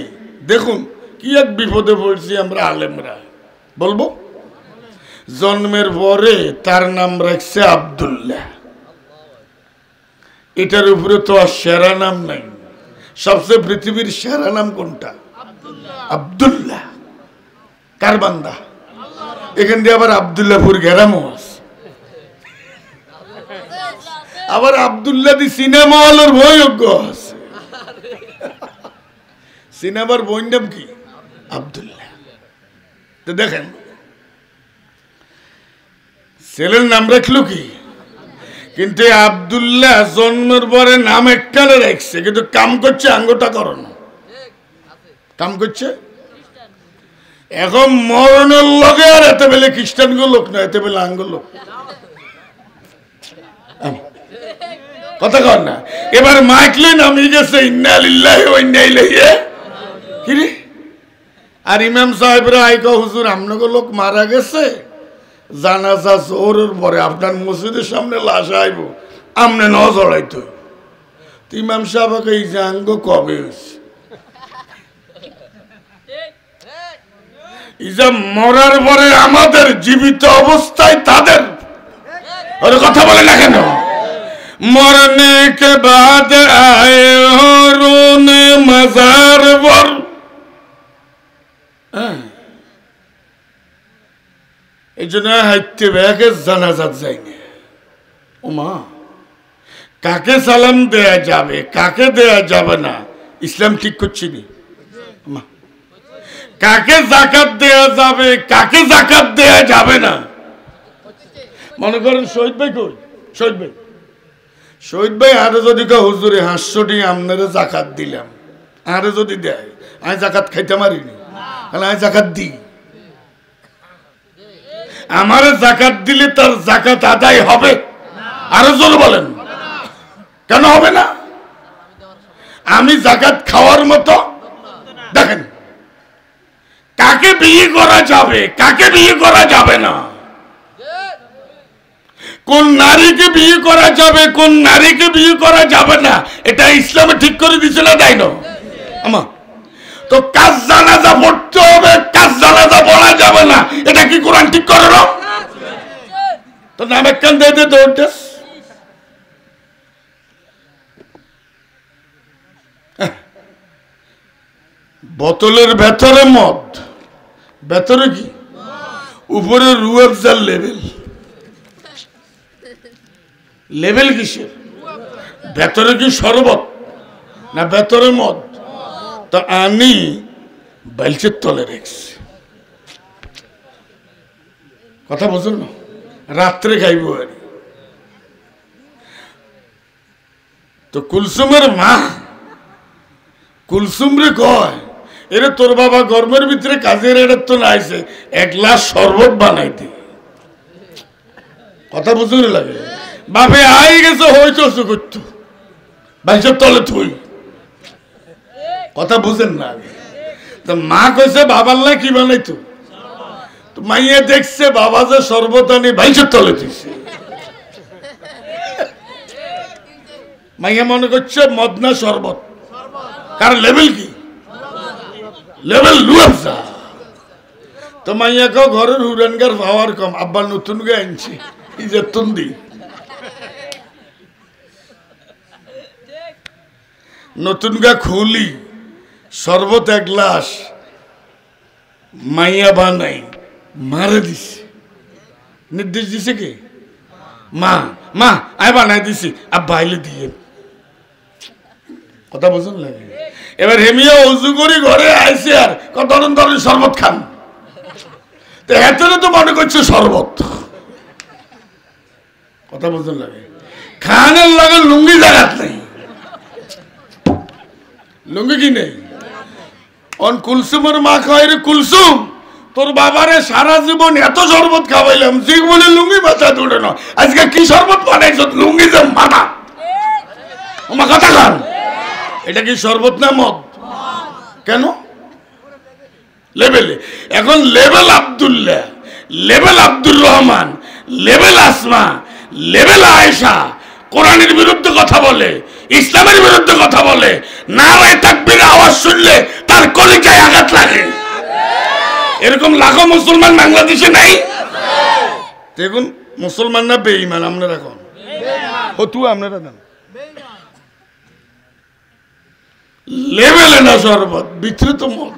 দেখুন কি এক বিপদে পড়ছি আমরা আলেমরা। বলবো, জন্মের পরে তার নাম রাখছে আব্দুল্লাহ। এটার উপরে তো আর সেরা নাম নাই। সবচেয়ে পৃথিবীর সেরা নাম কোনটা? আব্দুল্লাহ। কার বান্দা? এখান দিয়ে আবার আব্দুল্লাহপুর গ্রামও আছে। আবার আব্দুল্লাহ দি সিনেমা হলের বইযোগ্য আছে। সিনেমার বইয়ের নাম কি? আব্দুল্লাহ। তো দেখেন, ছেলের নাম রাখলো কি? কিন্তু আব্দুল্লাহ জন্মের পরে নাম একটানে রাখছে, কিন্তু কাম করছে আঙ্গটা করো না, কাম করছে। এখন মরণের লগে আর এত বেলে খ্রিস্টান গো লোক না, এত বেলে আঙ্গ লোক, কথা কর না। এবার মাইকলে নামিয়ে গেছে ইন্না লিল্লাহি ওয়া ইন্না ইলাইহি। কি রে? আর ইমাম সাহেবরা আইকা, হুজুর আমনগো লোক মারা গেছে, জানাজা জোরের পরে আপনার মসজিদের সামনে লাশ আইব, আমনে ন জড়াইতো। ইমাম সাহেবকে এই যে আঙ্গ কবে হয়েছে, ইজা মরার পরে আমাদের জীবিত অবস্থায় তাদের কথা বলে না কেন? মরনে কে বাদ আয়ে রোনে মাজার পর। এই জন্য হাইতে ব্যাগে জানাজাত যায়নি। ও মা, কাকে সালাম দেয়া যাবে, কাকে দেয়া যাবে না, ইসলাম ঠিক করছি নি। কাকে যাকাত দেয়া যাবে, কাকে যাকাত দেয়া যাবে না। মনে করেন শহীদ ভাই কই? শহীদ ভাই আরে যদি কে হুজুরে 500 আপনারা যাকাত দিলাম, আরে যদি দেয়, আমি যাকাত খাইতে পারিনি, তাহলে আমি যাকাত দিই। আমার যাকাত দিলে তার যাকাত আদায় হবে? আরো জোর বলেন, কেন হবে না? আমি যাকাত খাওয়ার মতো। দেখেন, কাকে বিয়ে করা যাবে, কাকে বিয়ে করা যাবে না, কোন নারীকে বিয়ে করা যাবে, কোন নারীকে বিয়ে করা যাবে না, এটা ইসলামে ঠিক করে দিছে না, তাই না? আমার তো কাজ জানাজা পড়তে হবে, কাজ জানাজা পড়া যাবে না, এটা কি কোরআন ঠিক করে না? তো নাম একখান দিয়ে দে দৌড়তে। বোতলের ভেতরে মদ, ভেতরে কি? উপরে রুয়াবজার লেভেল। লেভেল কিসের? ভেতরে কি শরবত না ভেতরে মদ? তো আনি বাইলচের তলে রেখছি, কথা বুঝুন না, রাত্রে খাইব আর। তো কুলসুমের মা কুলসুম রে কয়, এরে তোর বাবা গরমের ভিতরে কাজের এড়ে তো নাইছে, এক গ্লাস শরবত বানাইতে। কথা বুঝুন লাগে, বাপে আই গেছে হইতো করতো বাইসের তলে থুই, কথা বুঝেন না। তো মা কইছে বাবার লাই কি বানাইতো, তো মাইয়া দেখছে বাবা যে শরবত আনি বাইসের তলে থুইছে। মাইয়া মনে করছে মদনা শরবত, কার লেভেল কি, লেভেল লুয়াবসা। তো মাইয়া কেউ ঘরের হুরানগার পাওয়ার কম, আব্বা নতুন গে আনছে ইজেতুন দি, নতুন গা খুলি শরবত এক গ্লাস মাইয়া বানাই মারে দিছে, নির্দেশ দিছে কি মা, মা আয় বানাই দিছি আব্বা আইলে দিয়ে, কথা বুঝুন লাগে। এবার হেমিয়া উজু করি ঘরে আইসে আর ধরুন ধরুন শরবত খান, তো এতটা তো মনে করছে শরবত, কথা বুঝুন লাগে। খানের লাগে লুঙ্গি জায়গা নেই, লুঙ্গি কি নেই। অন কুলসুমের মা কয়, রে কুলসুম তোর বাবারে সারা জীবন এত শরবত খাওয়াইলাম, জীবনে লুঙ্গি বাঁচা দূরে না, আজকে কি শরবত বানাইছ, লুঙ্গি যে মানা আমার কথা খান, এটা কি শরবত না মদ? কেন লেভেলে? এখন level Abdullah, level Abdur Rahman, level Asma, level Ayesha কোরআনের বিরুদ্ধে কথা বলে, ইসলামের বিরুদ্ধে কথা বলে, নারায়ে তাকবীর আওয়াজ শুনলে তার কলিজায় আঘাত লাগে। এরকম লাখো মুসলমান বাংলাদেশে নাই। দেখুন মুসলমান না বেঈমান, আপনারা কোন হতু, আপনারা না লেভেলে না শরবত, ভিতরে তো মদ।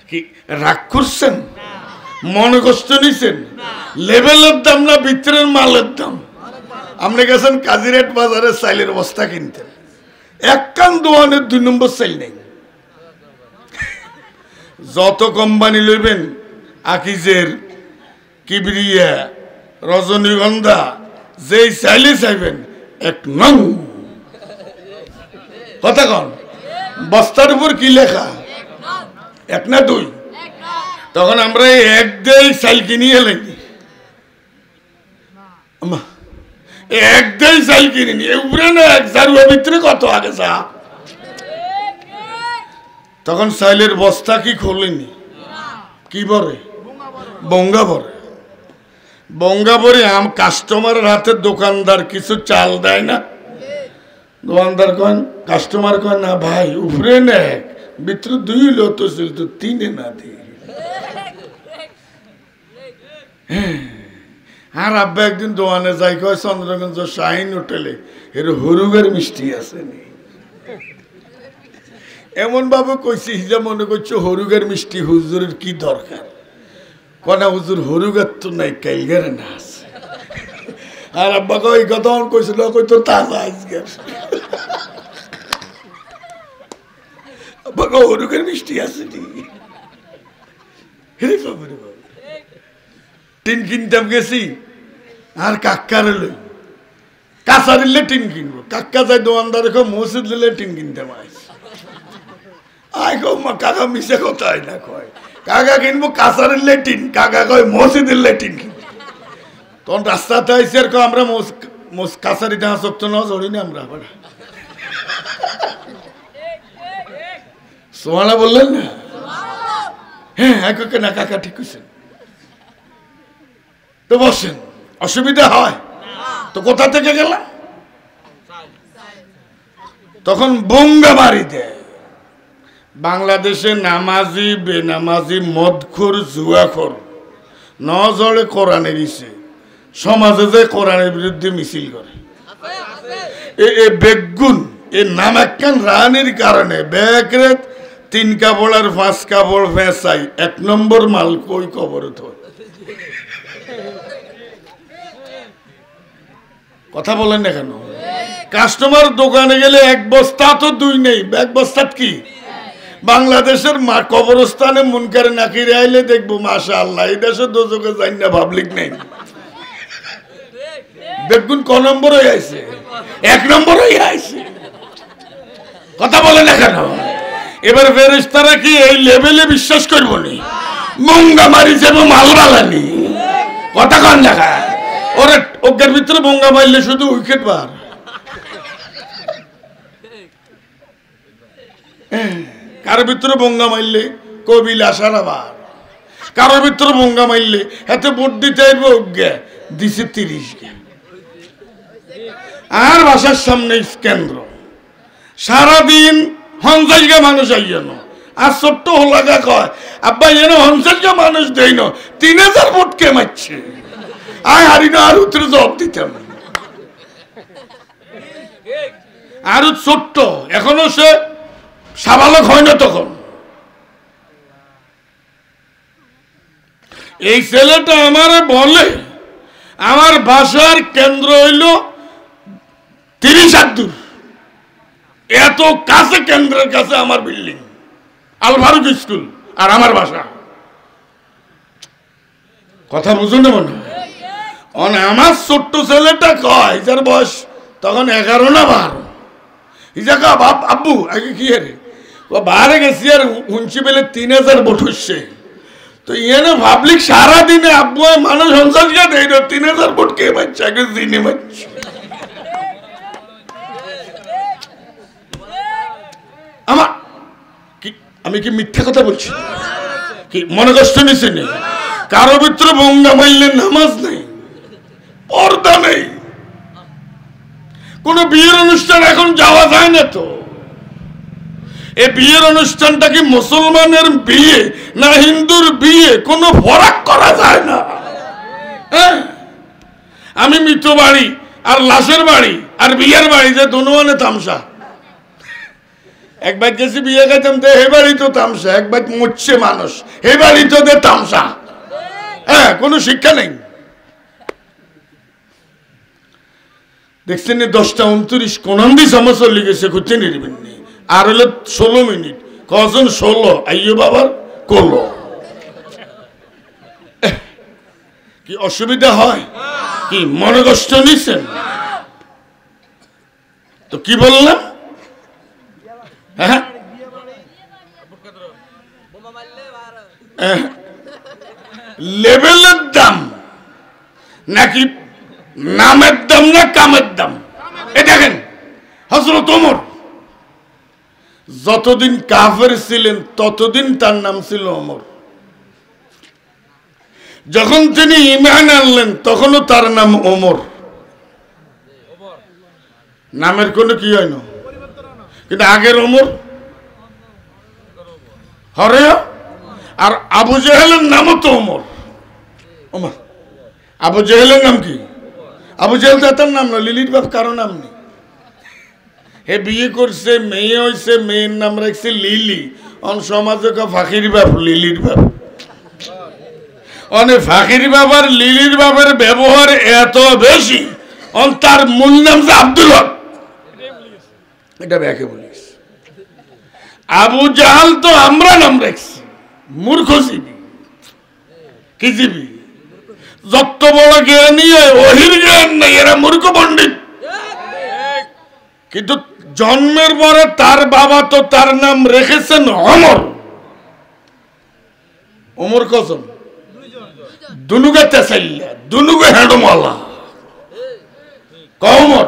কি রাগ করছেন, মনে কষ্ট নিছেন? লেভেলের দাম না ভিতরের মালের দাম? আপনি গেছেন কাজিরাট বাজারে চাইলের বস্তা কিনতেন, এক কান দোয়ানের 2 নম্বর চাইল নেই। যত কোম্পানি লইবেন, আকিজের, কিবরিয়া, রজনীগন্ধা, যেই চাইলে চাইবেন 1 নং, কথা কন, বস্তার উপর কি লেখা 1 না 2? তখন আমরা 1 দেই চাইল কিনি এলেন, 1 দেই চাইল কিনি নি, উপরে না 1 জারুয়ার ভিতরে কত আগে যা। তখন চাইলের বস্তা কি খোলেনি, কি বলে বঙ্গা বলে, বঙ্গা বলে কাস্টমারের হাতে দোকানদার কিছু চাল দেয় না, দোকানদার কন, কাস্টমার কন না ভাই উপরে না 1, ভিতরে 2 লত ছিল তো 3 না দি। আর আব্বা একদিন দোকানে যাই, কয় চন্দ্রগঞ্জ শাহিন হোটেলে এর হরুগের মিষ্টি আছে নি, এমন ভাবে কইছি যে মনে করছো হরুগের মিষ্টি হুজুরের কি দরকার, কনা হুজুর হরুগের তো নাই, কাইলগের না আছে। আর আব্বা কই কথা কইছিল, কই তো তাজা আজকের, আব্বা কই হরুগের মিষ্টি আছে নি। হে বাবা রে বাবা, টিন কিনতাম গেছি, আর কাক্কারে লই কাঁচা দিলে টিন কিনবো, কাক্কা যাই দোকানদার মসজিদ দিলে টিন কিনতাম আইস, আই কো কাকা মিশে কথাই না কয়, কাকা কিনবো কাঁচার লেটিন, কাকা কয় মসজিদের লেটিন কিনবো। তখন রাস্তাতে আইসি আর আমরা কাছারি দেখা চক্ত না জড়ি না আমরা, সোমালা বললেন না? হ্যাঁ না, কাকা ঠিক কইছেন। তো বসেন, অসুবিধা হয় তো কোথা থেকে গেলাম, তখন বঙ্গা বাড়ি দেয়। বাংলাদেশে নামাজি, বেনামাজি, মদখোর, জুয়াখোর নজরে কোরআনের ইসে সমাজে যে কোরআনের বিরুদ্ধে মিছিল করে, এ বেগুন এ নাম একখান রানির কারণে ব্যাগরে 3 কাপড় আর 5 কাপড় ফেঁসাই 1 নম্বর মাল কই কবরে তো। কথা বলেন না কেন? কাস্টমার দোকানে গেলে এক বস্তা তো দুই নেই, এক বস্তা কি বাংলাদেশের কবরস্থানে মুনকারে নাকিরে আইলে দেখবো মাশাআল্লাহ এই দেশে দোজকে যাই না পাবলিক নেই। দেখুন ক নম্বর হয়ে আইছে, এক নম্বর হয়ে আইছে, কথা বলে না কেন? এবার ফেরেশতারা কি এই লেভেলে বিশ্বাস করবো নি? মঙ্গা মারি যাবো মালবালানি, কথা কন দেখা। ওরে ওকের ভিতরে মঙ্গা মারলে শুধু উইকেট বার, কারোর ভিতরে বঙ্গা মারলে কবিল আসার আবার, কারোর ভিতরে বঙ্গা মারলে হাতে ভোট দিতে আইব অজ্ঞা দিছে 30 গে। আর বাসার সামনে কেন্দ্র সারাদিন হনসাইগা মানুষ আইয়ানো, আর ছোট্ট হোলাগা কয় আব্বা যেন হনসাইগা মানুষ দেই না 3000 ভোট কে মারছে, আয় হারি না আর উত্তরে জবাব দিতাম। আর ছোট্ট এখনো সে সাবালক হয় না তখন। এই ছেলেটা আমারে বলে আমার বাসার কেন্দ্র হইল 30 হাত দূর, এত কাছে কেন্দ্রের কাছে আমার বিল্ডিং আল ফারুক স্কুল আর আমার বাসা। কথা বুঝুন না মনে হয়? আমার ছোট্ট ছেলেটা কয় যার বয়স তখন 11 না 12, ইজাকা বাপ আব্বু আগে কি রে ও বাইরে গেছি আর হুঁচি পেলে 3000 ভোট হচ্ছে, তো এনে পাবলিক সারাদিনে আব্বু মানুষ হনসাইগা দেই না 3000 ভোট কে মারছে, আগে জিনে মারছে। আমার কি আমি কি মিথ্যা কথা বলছি? কি মনে কষ্ট নিছে নেই? কারো ভিতরে বঙ্গা মাইলে নামাজ নেই, পর্দা নেই, কোন বিয়ের অনুষ্ঠান এখন যাওয়া যায় না। তো এই বিয়ের অনুষ্ঠানটা কি মুসলমানের বিয়ে না হিন্দুর বিয়ে কোনো ফরাক করা যায় না। হ্যাঁ, আমি মৃত বাড়ি আর লাশের বাড়ি আর বিয়ের বাড়ি যে দুনুয়ানে তামসা। একবার গেছি বিয়ে খাইতাম তো হে বাড়ি তো তামসা, একবার মরছে মানুষ হে বাড়ি তো দে তামসা। হ্যাঁ, কোনো শিক্ষা নেই। দেখছেন 10:29 কোনন্দি সময় চলে গেছে, খুঁজতে নিবেন নি। আর হলো 16 মিনিট, কজন 16 আইয়ো বাবার করলো। কি অসুবিধা হয়? কি মনে কষ্ট নিচ্ছেন? তো কি বললাম? হ্যাঁ, লেভেলের দাম নাকি নামের দাম না কামের দাম? এ দেখেন হযরত ওমর যতদিন কাফের ছিলেন ততদিন তার নাম ছিল ওমর, যখন তিনি ঈমান আনলেন তখনও তার নাম ওমর। নামের কোনো কি হয় না, কিন্তু আগের ওমর হরে। আর আবু জেহেলের নামও তো ওমর। ওমর আবু জেহেলের নাম কি? আবু জেহেল তার নাম না, লিলির বাপ কারো নাম নেই। হে বিয়ে করছে, মেয়ে হয়েছে, মেয়ের নাম রাখছে লিলি। অন সমাজে ফাঁকির বাপ লিলির বাপ, অনেক ফাঁকির বাপ আর লিলির বাপের ব্যবহার এত বেশি, অন তার মূল নাম যে আব্দুল হক, এটা ব্যাকে বলিস। আবু জাহাল তো আমরা নাম রাখছি, মূর্খ জীবী। কি জীবী? যত বড় জ্ঞানী ওহির জ্ঞান নেই, এরা মূর্খ পণ্ডিত। কিন্তু জন্মের পরে তার বাবা তো তার নাম রেখেছেন ওমর। ওমর কজন? দুনুগে তেসাইল্লা, দুনুগে হেডমালা কওমর।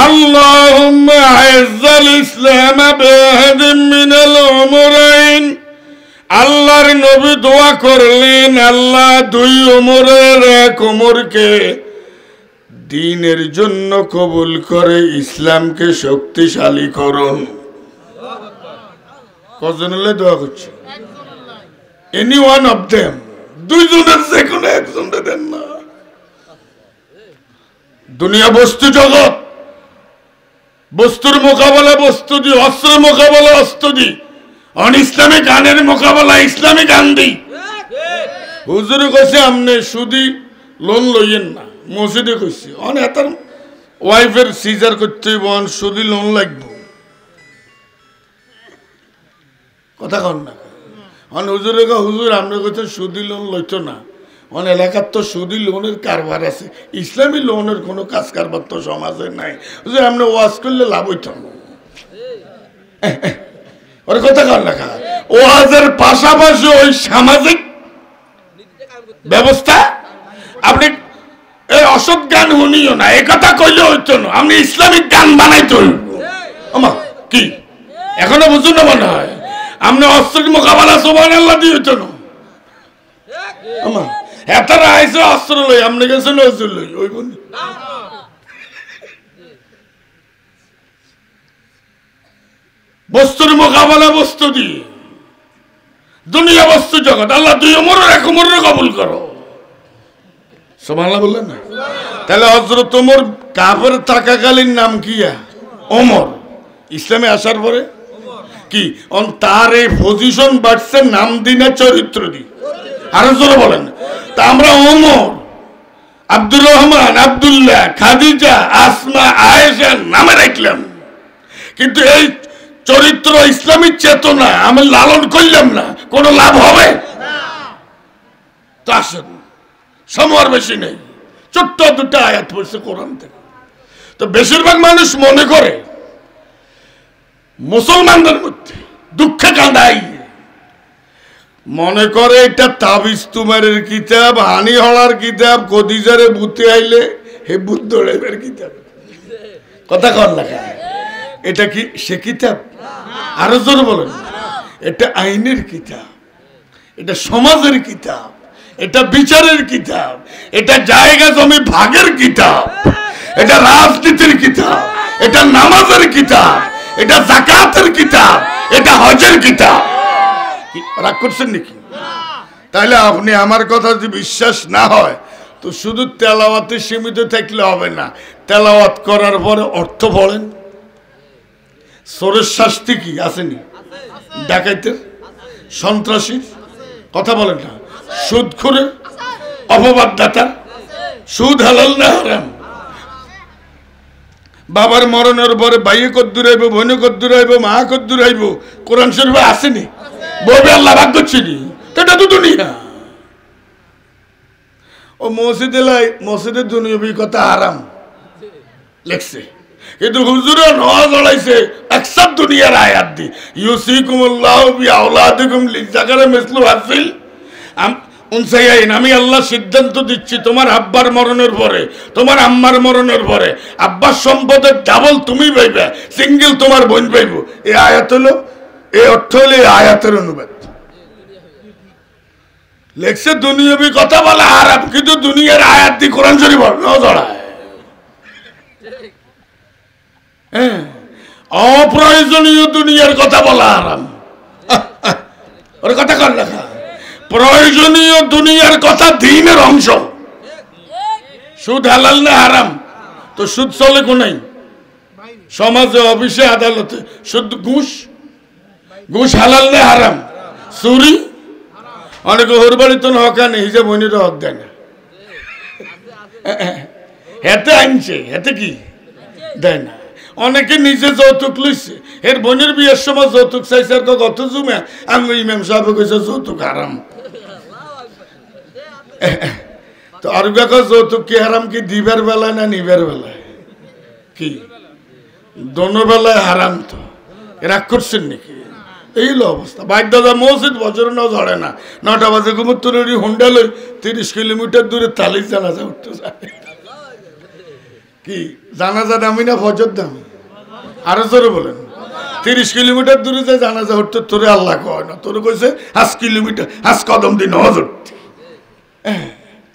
আল্লাহুম্মা আইজ্জাল ইসলাম বিআহাদিন মিনাল উমরাইন। আল্লাহর নবী দোয়া করলেন, আল্লাহ দুই ওমরের এক ওমরকে দ্বীনের জন্য কবুল করে ইসলামকে শক্তিশালী করুন। কজন হলে দোয়া করছে? এনি ওয়ান অফ দেম, দুইজনের যে কোনো একজনকে দেন না। দুনিয়া বস্তু জগৎ, বস্তুর মোকাবেলা বস্তু দি, অস্ত্রের মোকাবেলা অস্ত্র দি, অন ইসলামিক গানের মোকাবেলা ইসলামিক গান দি। হুজুরে কইছে আমনে সুদি লোন লইয়েন না, মসজিদে কইছে অন এত ওয়াইফের সিজার করতে বন সুদি লোন লাগবে কথা কন না হুজুরে হুজুর আমরা কোথাও সুদি লোন লইতো না অন এলাকার তো সুদি লোনের কারবার আছে ইসলামী লোনের কোনো কাজ কারবার তো সমাজে নাই হুজুর আমরা ওয়াজ করলে লাভ হইত না ওর কথা কন না ওয়াজের পাশাপাশি ওই সামাজিক ব্যবস্থা আপনি এই অসৎ গান শুনিও না এই কথা কইলে হইতো না আমি ইসলামিক গান বানাইতে হইব আমা কি এখনো বুঝুন না মনে হয় আপনি অস্ত্রের মোকাবেলা সুবহানাল্লাহ দিয়ে হইতো না আমা এতারা আইসে অস্ত্র লই আপনি গেছেন অস্ত্র লই ওই বলি বস্তুর মোকাবেলা বস্তু দিয়ে দুনিয়া বস্তু জগৎ আল্লাহ দুই ওমরের এক ওমরের কবুল করো সুবহানাল্লাহ বললেন না তাহলে হযরত ওমর কাফের থাকাকালীন নাম কি ওমর ইসলামে আসার পরে কি অন তার এই পজিশন বাড়ছে নাম দিনা চরিত্র দি আরো জোরে বলেন তা আমরা ওমর আব্দুর রহমান আব্দুল্লাহ খাদিজা আসমা আয়েশা নামে রাখলাম কিন্তু এই চরিত্র ইসলামী চেতনা আমি লালন করলাম না কোনো লাভ হবে তো আসেন সময়ের বেশি নেই ছোট্ট দুটো আয়াত পড়ছে কোরআন থেকে তো বেশিরভাগ মানুষ মনে করে মুসলমানদের মধ্যে দুঃখে কাঁদাই মনে করে এটা তাবিজ তুমারের কিতাব হানি হলার কিতাব কদিজারে বুতে আইলে হে বুদ্ধ রেবের কিতাব কথা কর লেখা এটা কি সে কিতাব আরো জোর বলেন এটা আইনের কিতাব এটা সমাজের কিতাব এটা বিচারের কিতাব এটা জায়গা জমি ভাগের কিতাব এটা রাজনীতির কিতাব এটা নামাজের কিতাব এটা যাকাতের কিতাব এটা হজের কিতাব রাগ করছেন নাকি তাহলে আপনি আমার কথা যদি বিশ্বাস না হয় তো শুধু তেলাওয়াতে সীমিত থাকলে হবে না তেলাওয়াত করার পরে অর্থ পড়েন চোরের শাস্তি কি আসেনি ডাকাইতের সন্ত্রাসীর কথা বলেন না সুদখোরের অপবাদদাতার সুদ হালাল না হারাম বাবার মরণের পরে ভাইয়ে কদ্দুর আইব বোনে কদ্দুর আইব মা কদ্দুর আইব কোরআন শরীফে আসেনি বলবে আল্লাহ ভাগ করছিনি এটা তো দুনিয়া ও মসজিদে দুনিয়াবি কথা হারাম লেখছে কিন্তু হুজুরে নওয়াজ লড়াইছে একসাথ দুনিয়ার আয়াত দি ইউসিকুমুল্লাহু বিআওলাদিকুম লিযাকারি মিসলু হাযিল উনসাইয়াইন আমি আল্লাহ সিদ্ধান্ত দিচ্ছি তোমার আব্বার মরণের পরে তোমার আম্মার মরণের পরে আব্বার সম্পদের ডাবল তুমি পাইবে সিঙ্গেল তোমার বোন পাইব এই আয়াত হলো এই অর্থ হলো এই আয়াতের অনুবাদ লেখছে দুনিয়াবি কথা বলা হারাম কিন্তু দুনিয়ার আয়াত দি কোরআন শরীফ ন জড়ায় অপ্রয়োজনীয় দুনিয়ার কথা বলা হারাম ওর কথা কর লেখা প্রয়োজনীয় দুনিয়ার কথা দ্বীনের অংশ সুদ হালাল না হারাম তো সুদ চলে কোনাই সমাজে অফিসে আদালতে সুদ ঘুষ হালাল না হারাম চুরি অনেকে ওর বাড়িতে হকা নেই হিসেবে বনির হক দেয় না হেতে আনছে হেতে কি দেয় না অনেকে নিজে যৌতুক লইছে এর বোনের বিয়ের সময় যৌতুক চাইছে আর কত জুমে আমি ইমাম সাহেব কইছে যৌতুক হারাম তো আর যৌতুক কি হারাম কি দিবার বেলায় না নিবার বেলায় কি দোনো বেলায় হারাম তো রাগ করছেন নাকি এই হলো অবস্থা বাইক দাদা মসজিদ বছর না ঝড়ে না 9টা বাজে ঘুমোত্তরেরই হুন্ডা লই 30 কিলোমিটার দূরে তালিশ জানাজা উঠতে যায় কি জানাজা দামি না ফজর দামি আরো জোরে বলেন 30 কিলোমিটার দূরে যে জানাজা উঠতে তোরে আল্লাহ কয় না তোরে কইছে 5 কিলোমিটার 5 কদম দিন হজ উঠতে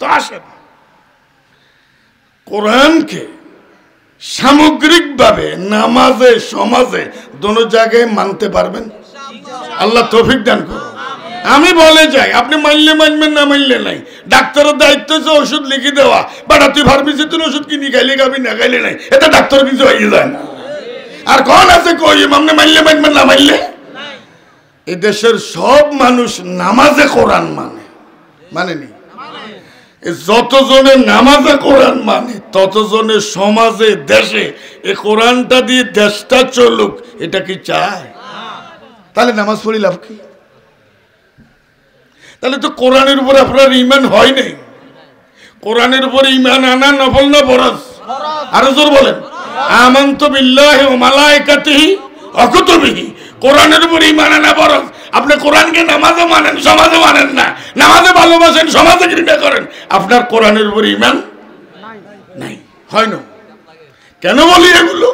তো আসেন কোরআনকে সামগ্রিকভাবে নামাজে সমাজে দোনো জায়গায় মানতে পারবেন আল্লাহ তৌফিক দান করুন আমি বলে যাই আপনি মানলে মানবেন না মানলে নাই ডাক্তারের দায়িত্ব হচ্ছে ওষুধ লিখে দেওয়া বাট তুই ফার্মেসিতে ওষুধ কিনি খাইলে খাবি না খাইলে নাই এটা ডাক্তার কিছু হয়ে যায় না আর কোন আছে কই আপনি মানলে মানবেন না মানলে এই দেশের সব মানুষ নামাজে কোরআন মানেনি যতজনে নামাজে কোরআন মানে ততজনে সমাজে দেশে এই কোরআনটা দিয়ে দেশটা চলুক, এটা কি চায়? তাহলে নামাজ পড়ি লাভ কি? তাহলে তো কোরআনের উপর আপনার ঈমান হয় নাই। কোরআনের উপর ঈমান আনা নফল না ফরজ? আরো জোর বলেন। আমানতু বিল্লাহি ওয়া মালাইকাতিহি ওয়া কুতুবিহি। কোরআনের উপর ঈমান আনা ফরজ। আপনি কোরআনকে নামাজে মানেন, সমাজে মানেন না। নামাজে ভালোবাসেন, সমাজে ঘৃণা করেন। আপনার কোরআনের উপর ঈমান নাই, হয় না? কেন বলি এগুলো?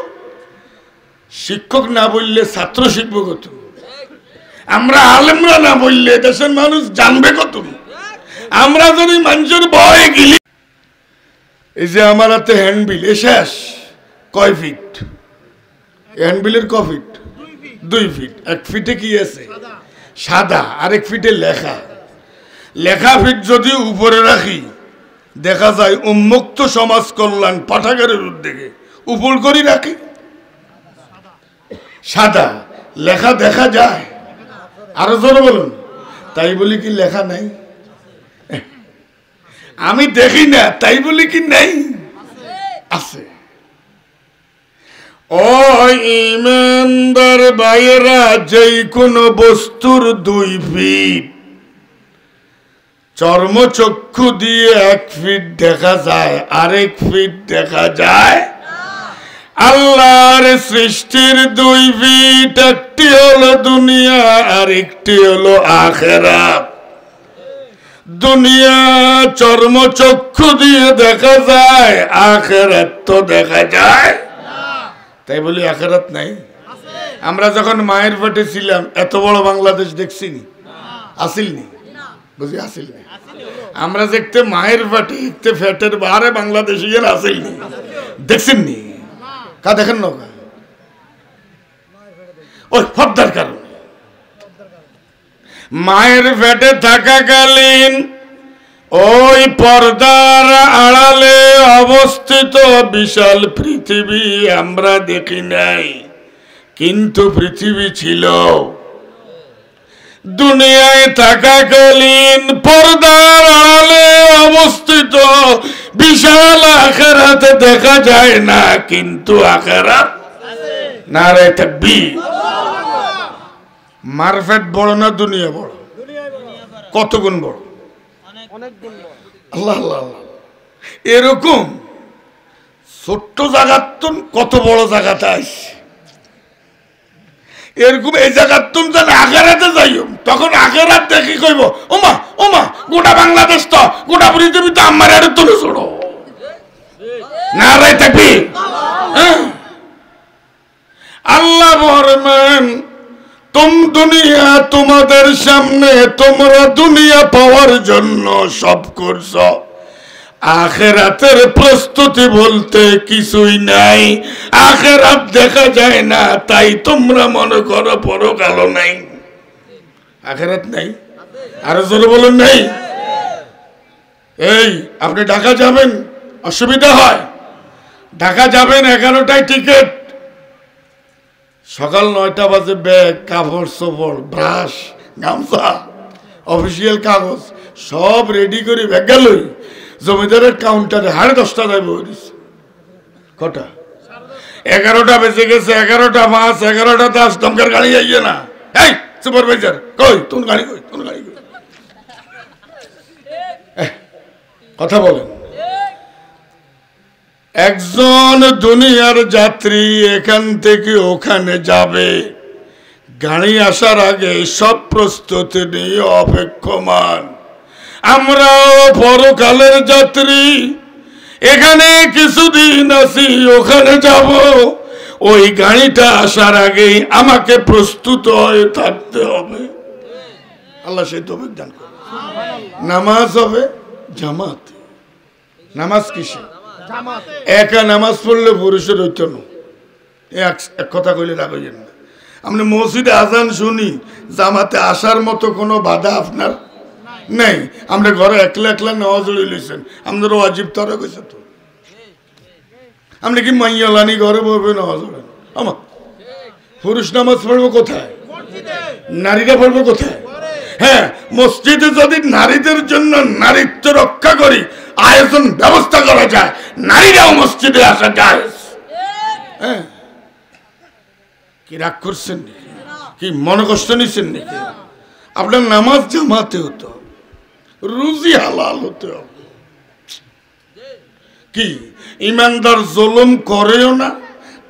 শিক্ষক না বললে ছাত্র শিখবে কত? আমরা আলেমরা না বললে দেশের মানুষ জানবে কত? আমরা যদি মানুষের ভয়ে গেলি, এই যে আমার হাতে হ্যান্ডবিল এ শেষ, কয় ফিট হ্যান্ডবিলের? ক ফিট? 2 ফিট। 1 ফিটে কি আছে? সাদা। আরেক ফিটে লেখা। লেখা ফিট যদি উপরে রাখি দেখা যায় উন্মুক্ত সমাজ কল্যাণ পাঠাগারের উদ্যোগে। উপর করি রাখি সাদা, লেখা দেখা যায়। আরো জোরে বলুন। তাই বলি কি লেখা নাই? আমি দেখি না তাই বলি কি নাই? আছে। ও ইমানদার ভাইয়েরা, যেই কোনো বস্তুর 2 ফিট চর্মচক্ষু দিয়ে 1 ফিট দেখা যায়, আরেক ফিট দেখা যায়। আল্লাহর সৃষ্টির 2 ফিট, একটি হলো দুনিয়া আর একটি হলো আখিরাত। দুনিয়া চর্মচক্ষু দিয়ে দেখা যায়, আখিরাত তো দেখা যায় তাই বলি আখিরাত নাই? আমরা যখন মায়ের পেটে ছিলাম এত বড় বাংলাদেশ দেখছিনি? আসিলনি? বুঝি আসিলনি? আমরা দেখতে মায়ের পেটে দেখতে ফ্যাটের বাহারে বাংলাদেশি আসিলনি? দেখছেননি? কা দেখেন না? ওই পর্দার কারণে। মায়ের পেটে থাকাকালীন ওই পর্দার আড়ালে অবস্থিত বিশাল পৃথিবী আমরা দেখি নাই, কিন্তু পৃথিবী ছিল। দুনিয়ায় থাকাকালীন পর্দার আড়ালে অবস্থিত বিশাল আখিরাত দেখা যায় না, কিন্তু আখিরাত নারে তাকবীর। মারফেট বড় না দুনিয়া বড়? কত গুণ বড়? আল্লাহ আল্লাহ। এরকম ছোট্ট জায়গার কত বড় জায়গাতে আসছে। এরকম এই জায়গার তুমি যেন আখিরাতে যাইও, তখন আখিরাত দেখি কইব ওমা ওমা গোটা বাংলাদেশ তো, গোটা পৃথিবী তো আমার এর তুলে ছোড়ো। নারে তাকবীর। আল্লাহ ফরমান, দুনিয়া তোমাদের সামনে, তোমরা দুনিয়া পাওয়ার জন্য সব করছো, আখিরাতের প্রস্তুতি বলতে কিছুই নাই। আখিরাত দেখা যায় না, তাই তোমরা মনে করো পরকাল নাই। আখিরাত নাই? আরো জোরে বলুন নাই? এই আপনি ঢাকা যাবেন, অসুবিধা হয়, ঢাকা যাবেন 11টায় টিকিট, সকাল 9টা বাজে ব্যাগ, কাপড় চোপড়, ব্রাশ, গামছা, অফিসিয়াল কাগজ সব রেডি করে ব্যাগ গেলই জমিদারের কাউন্টারে 10:30 যাইব। কটা? 11টা বেজে গেছে, 11:05, 11:10 দমকার গাড়ি আইয়ে না। এই সুপারভাইজার কই? তোর গাড়ি কই? তোর গাড়ি কই? কথা বলেন। একজন দুনিয়ার যাত্রী এখান থেকে ওখানে যাবে, গাড়ি আসার আগে সব প্রস্তুতি নিয়ে অপেক্ষমান। আমরাও পরকালের যাত্রী, এখানে কিছুদিন আছি, ওখানে যাব। ওই গাড়িটা আসার আগেই আমাকে প্রস্তুত হয়ে থাকতে হবে। আল্লাহ সেই তৌফিক দান করে। নামাজ হবে জামাত। নামাজ কিসে? একা নামাজ পড়লে পুরুষের হইত না। এক কথা কইলে রাগ হইয়েন না। আপনি মসজিদে আজান শুনি, জামাতে আসার মতো কোনো বাধা আপনার নেই। আমরা ঘরে একলা একলা নেওয়া জড়ি লইছেন, আমাদের ওয়াজিব তরা কইছে তো। আপনি কি মাইয়ালানি ঘরে বলবে নেওয়া জড়েন? আমার পুরুষ নামাজ পড়বো কোথায়? নারীরা পড়বো কোথায়? হ্যাঁ, মসজিদে যদি নারীদের জন্য নারীত্ব রক্ষা করি আয়োজন ব্যবস্থা করা যায়, নারীরাও মসজিদে আসা যায়। হ্যাঁ, কি রাগ করছেন নাকি? কি মনে কষ্ট নিচ্ছেন নাকি? আপনার নামাজ জামাতে হতো, রুজি হালাল হতে হবে। কি ইমানদার জুলুম করেও না,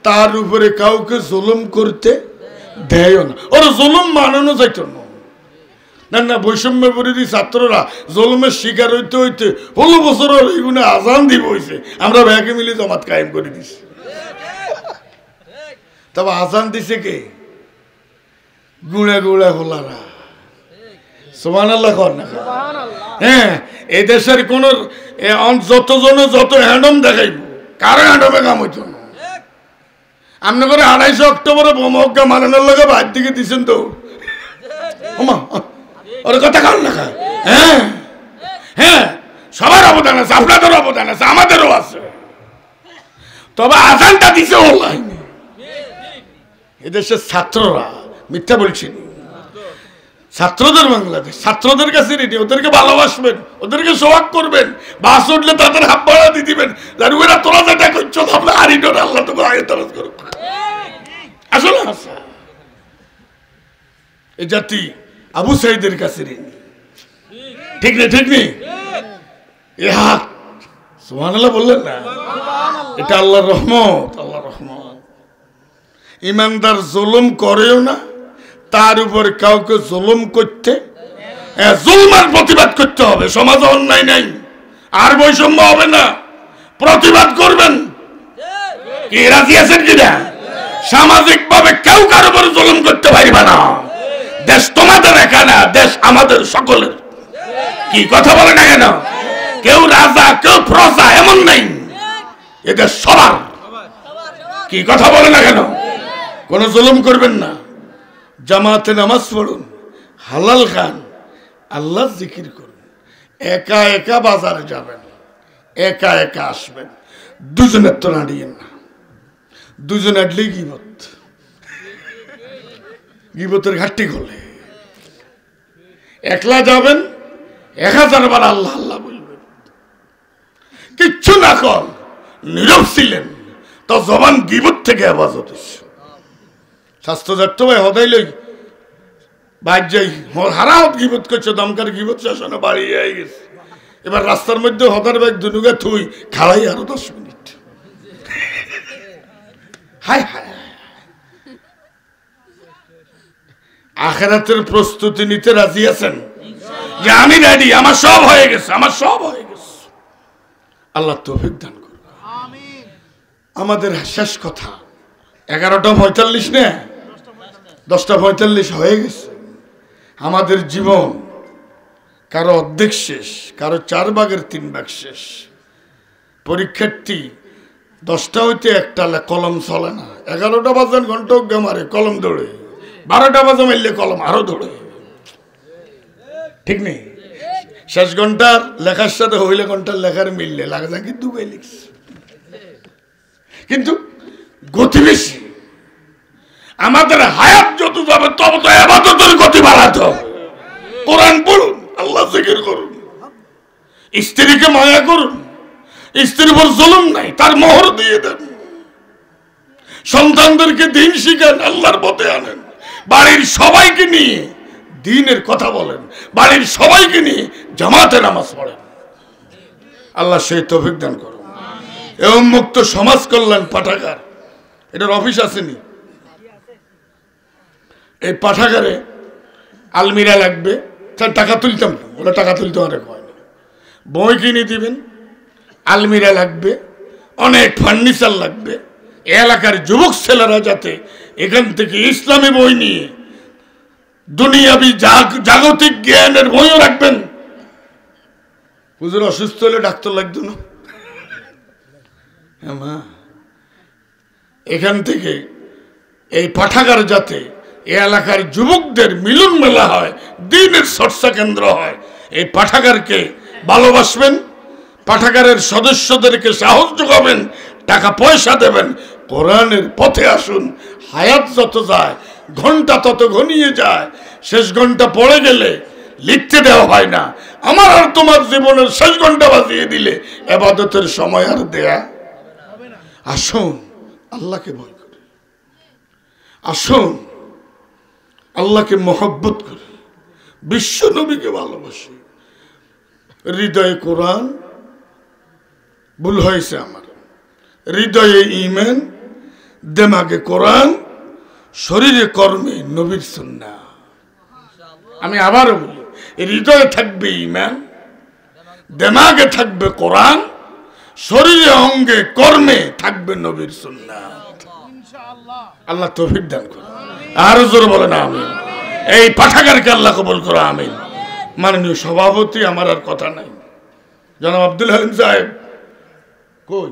তার উপরে কাউকে জুলুম করতে দেয়ও না। ওরা জুলুম মানানো যাইত না। না না, বৈষম্য বিরোধী ছাত্ররা জুলুমের শিকার হইতে হইতে 16 বছর এগুলো আজান দিব হয়েছে, আমরা ব্যাগে মিলে জমাত কায়েম করে দিছি। তবে আজান দিছে কে? গুড়া গুড়া হলারা। সুবহানাল্লাহ কর না। হ্যাঁ, এই দেশের কোন যতজনে যত হ্যান্ডম দেখাইব, কারো হ্যান্ডমে কাম হইত না। আপনি করে 28 অক্টোবরে বোমা মারানোর লগে বাইর দিকে দিচ্ছেন তো, ওর কথা কার না খায়। হ্যাঁ হ্যাঁ, সবার অবদান আছে, আপনাদের অবদান আছে, আমাদেরও আছে। তবে আজানটা দিছে অনলাইনে। এদেশের ছাত্ররা, মিথ্যা বলছেন, ছাত্রদের বাংলাদেশ, ছাত্রদের কাছে রেডি। ওদেরকে ভালোবাসবেন, ওদেরকে সোহাগ করবেন, বাস উঠলে তাদের হাত বাড়া দিয়ে দিবেন। ওরা তোরা যেটা করছো তাহলে আরিডোর আল্লাহ তোকে আগে তারাজ করুক। আসলে এই জাতি আবু সাইদের কাছে রেডি। ঠিক নেই, ঠিক নেই? এ হাত সুবহানাল্লাহ বললেন না? এটা আল্লাহর রহমত, আল্লাহর রহমত। ইমানদার জুলুম করেও না, তার উপর কাউকে জুলুম করতে, জুলমের প্রতিবাদ করতে হবে। সমাজে অন্যায় নাই, আর বৈষম্য হবে না, প্রতিবাদ করবেন। কি রাজি আছেন কিনা? সামাজিক ভাবে কেউ কারো উপর জুলুম করতে পারবে না। দেশ তোমাদের একা না, দেশ আমাদের সকলের। কি কথা বলে না কেন? কেউ রাজা, কেউ প্রজা এমন নাই, এদের সবার। কি কথা বলে না কেন? কোন জুলুম করবেন না। জামাতে নামাজ পড়ুন, হালাল খান, আল্লাহ জিকির করুন। একা একা বাজারে যাবেন, একা একা আসবেন। দুজনের তো নাড়িয়েন না, দুজন আডলে গিবত, গিবতের ঘাটতি খোলে। একলা যাবেন, 1000 বার আল্লাহ আল্লাহ বলবেন। কিচ্ছু না কর, নীরব ছিলেন, তো জবান গিবত থেকে হেফাজত হচ্ছে। স্বাস্থ্য যাত্র ভাই হদাই লই বাইর যাই, হারাহত গিবত করছে, দমকার গিবত শাসনে বাড়িয়ে গেছে। এবার রাস্তার মধ্যে হদার ব্যাগ দুনুকে থুই খাড়াই আরো 10 মিনিট। হায় হায়, আখিরাতের প্রস্তুতি নিতে রাজি আছেন? যে আমি রেডি, আমার সব হয়ে গেছে, আমার সব হয়ে গেছে। আল্লাহ তৌফিক দান করুন। আমাদের শেষ কথা 11:45 না, 10:45 হয়ে গেছে। আমাদের জীবন কারো অর্ধেক শেষ, কারো 4 ভাগের 3 ভাগ শেষ। পরীক্ষার্থী 10টা হইতে একটা কলম চলে না, 11টা বাজে ঘন্টা অজ্ঞা মারে, কলম দৌড়ে, 12টা বাজে মারলে কলম আরো দৌড়ে। ঠিক নেই? শেষ ঘন্টার লেখার সাথে হইলে ঘন্টার লেখার মিললে লাগে না, কিন্তু লিখছে, কিন্তু গতি বেশি। আমাদের হায়াত যত যাবে তত তো ইবাদতের গতি বাড়াতে হবে। কোরআন পড়ুন, আল্লাহ জিকির করুন, স্ত্রীকে মায়া করুন, স্ত্রীর উপর জুলুম নাই, তার মোহর দিয়ে দেন। সন্তানদেরকে দিন শিখান, আল্লাহর পথে আনেন। বাড়ির সবাইকে নিয়ে দ্বীনের কথা বলেন, বাড়ির সবাইকে নিয়ে জামাতে নামাজ পড়েন। আল্লাহ সেই তৌফিক দান করুন। এ উন্মুক্ত সমাজ কল্যাণ পাঠাগার, এটার অফিস আসেনি? এই পাঠাগারে আলমিরা লাগবে, টাকা তুলতাম না, ওরা টাকা তুলতে অনেক হয় না। বই কিনে দিবেন, আলমিরা লাগবে, অনেক ফার্নিচার লাগবে। এলাকার যুবক ছেলেরা যাতে এখান থেকে ইসলামী বই নিয়ে দুনিয়াবি জাগতিক জ্ঞানের বইও রাখবেন। হুজুর অসুস্থ হলে ডাক্তার লাগতো না? এখান থেকে এই পাঠাগার যাতে এই এলাকার যুবকদের মিলন মেলা হয়, দ্বীনের চর্চা কেন্দ্র হয়, এই পাঠাগারকে ভালোবাসবেন, পাঠাগারের সদস্যদেরকে সাহস যোগাবেন, টাকা পয়সা দেবেন, কোরআনের পথে আসুন। হায়াত যত যায়, ঘন্টা তত ঘনিয়ে যায়, শেষ ঘন্টা পড়ে গেলে লিখতে দেওয়া হয় না। আমার আর তোমার জীবনের শেষ ঘন্টা বাজিয়ে দিলে ইবাদতের সময় আর দেয়া। আসুন আল্লাহকে ভয় করি, আসুন আল্লাহকে মহব্বত করি, বিশ্ব নবীকে ভালোবাসি। হৃদয়ে কোরআন, ভুল হয়েছে আমার, হৃদয়ে ঈমান, দিমাগে কোরআন, শরীরে কর্মে নবীর সুন্নাহ। আমি আবারও বলি, হৃদয়ে থাকবে ঈমান, দিমাগে থাকবে কোরআন, শরীরে অঙ্গে কর্মে থাকবে নবীর সুন্নাহ। আল্লাহ তৌফিক দান করুন। আরো জোরে বলেন আমিন। এই পাঠাগারকে আল্লাহ কবুল করো, আমিন। মাননীয় সভাপতি, আমার আর কথা নাই। জনাব আব্দুল হালিম সাহেব কই?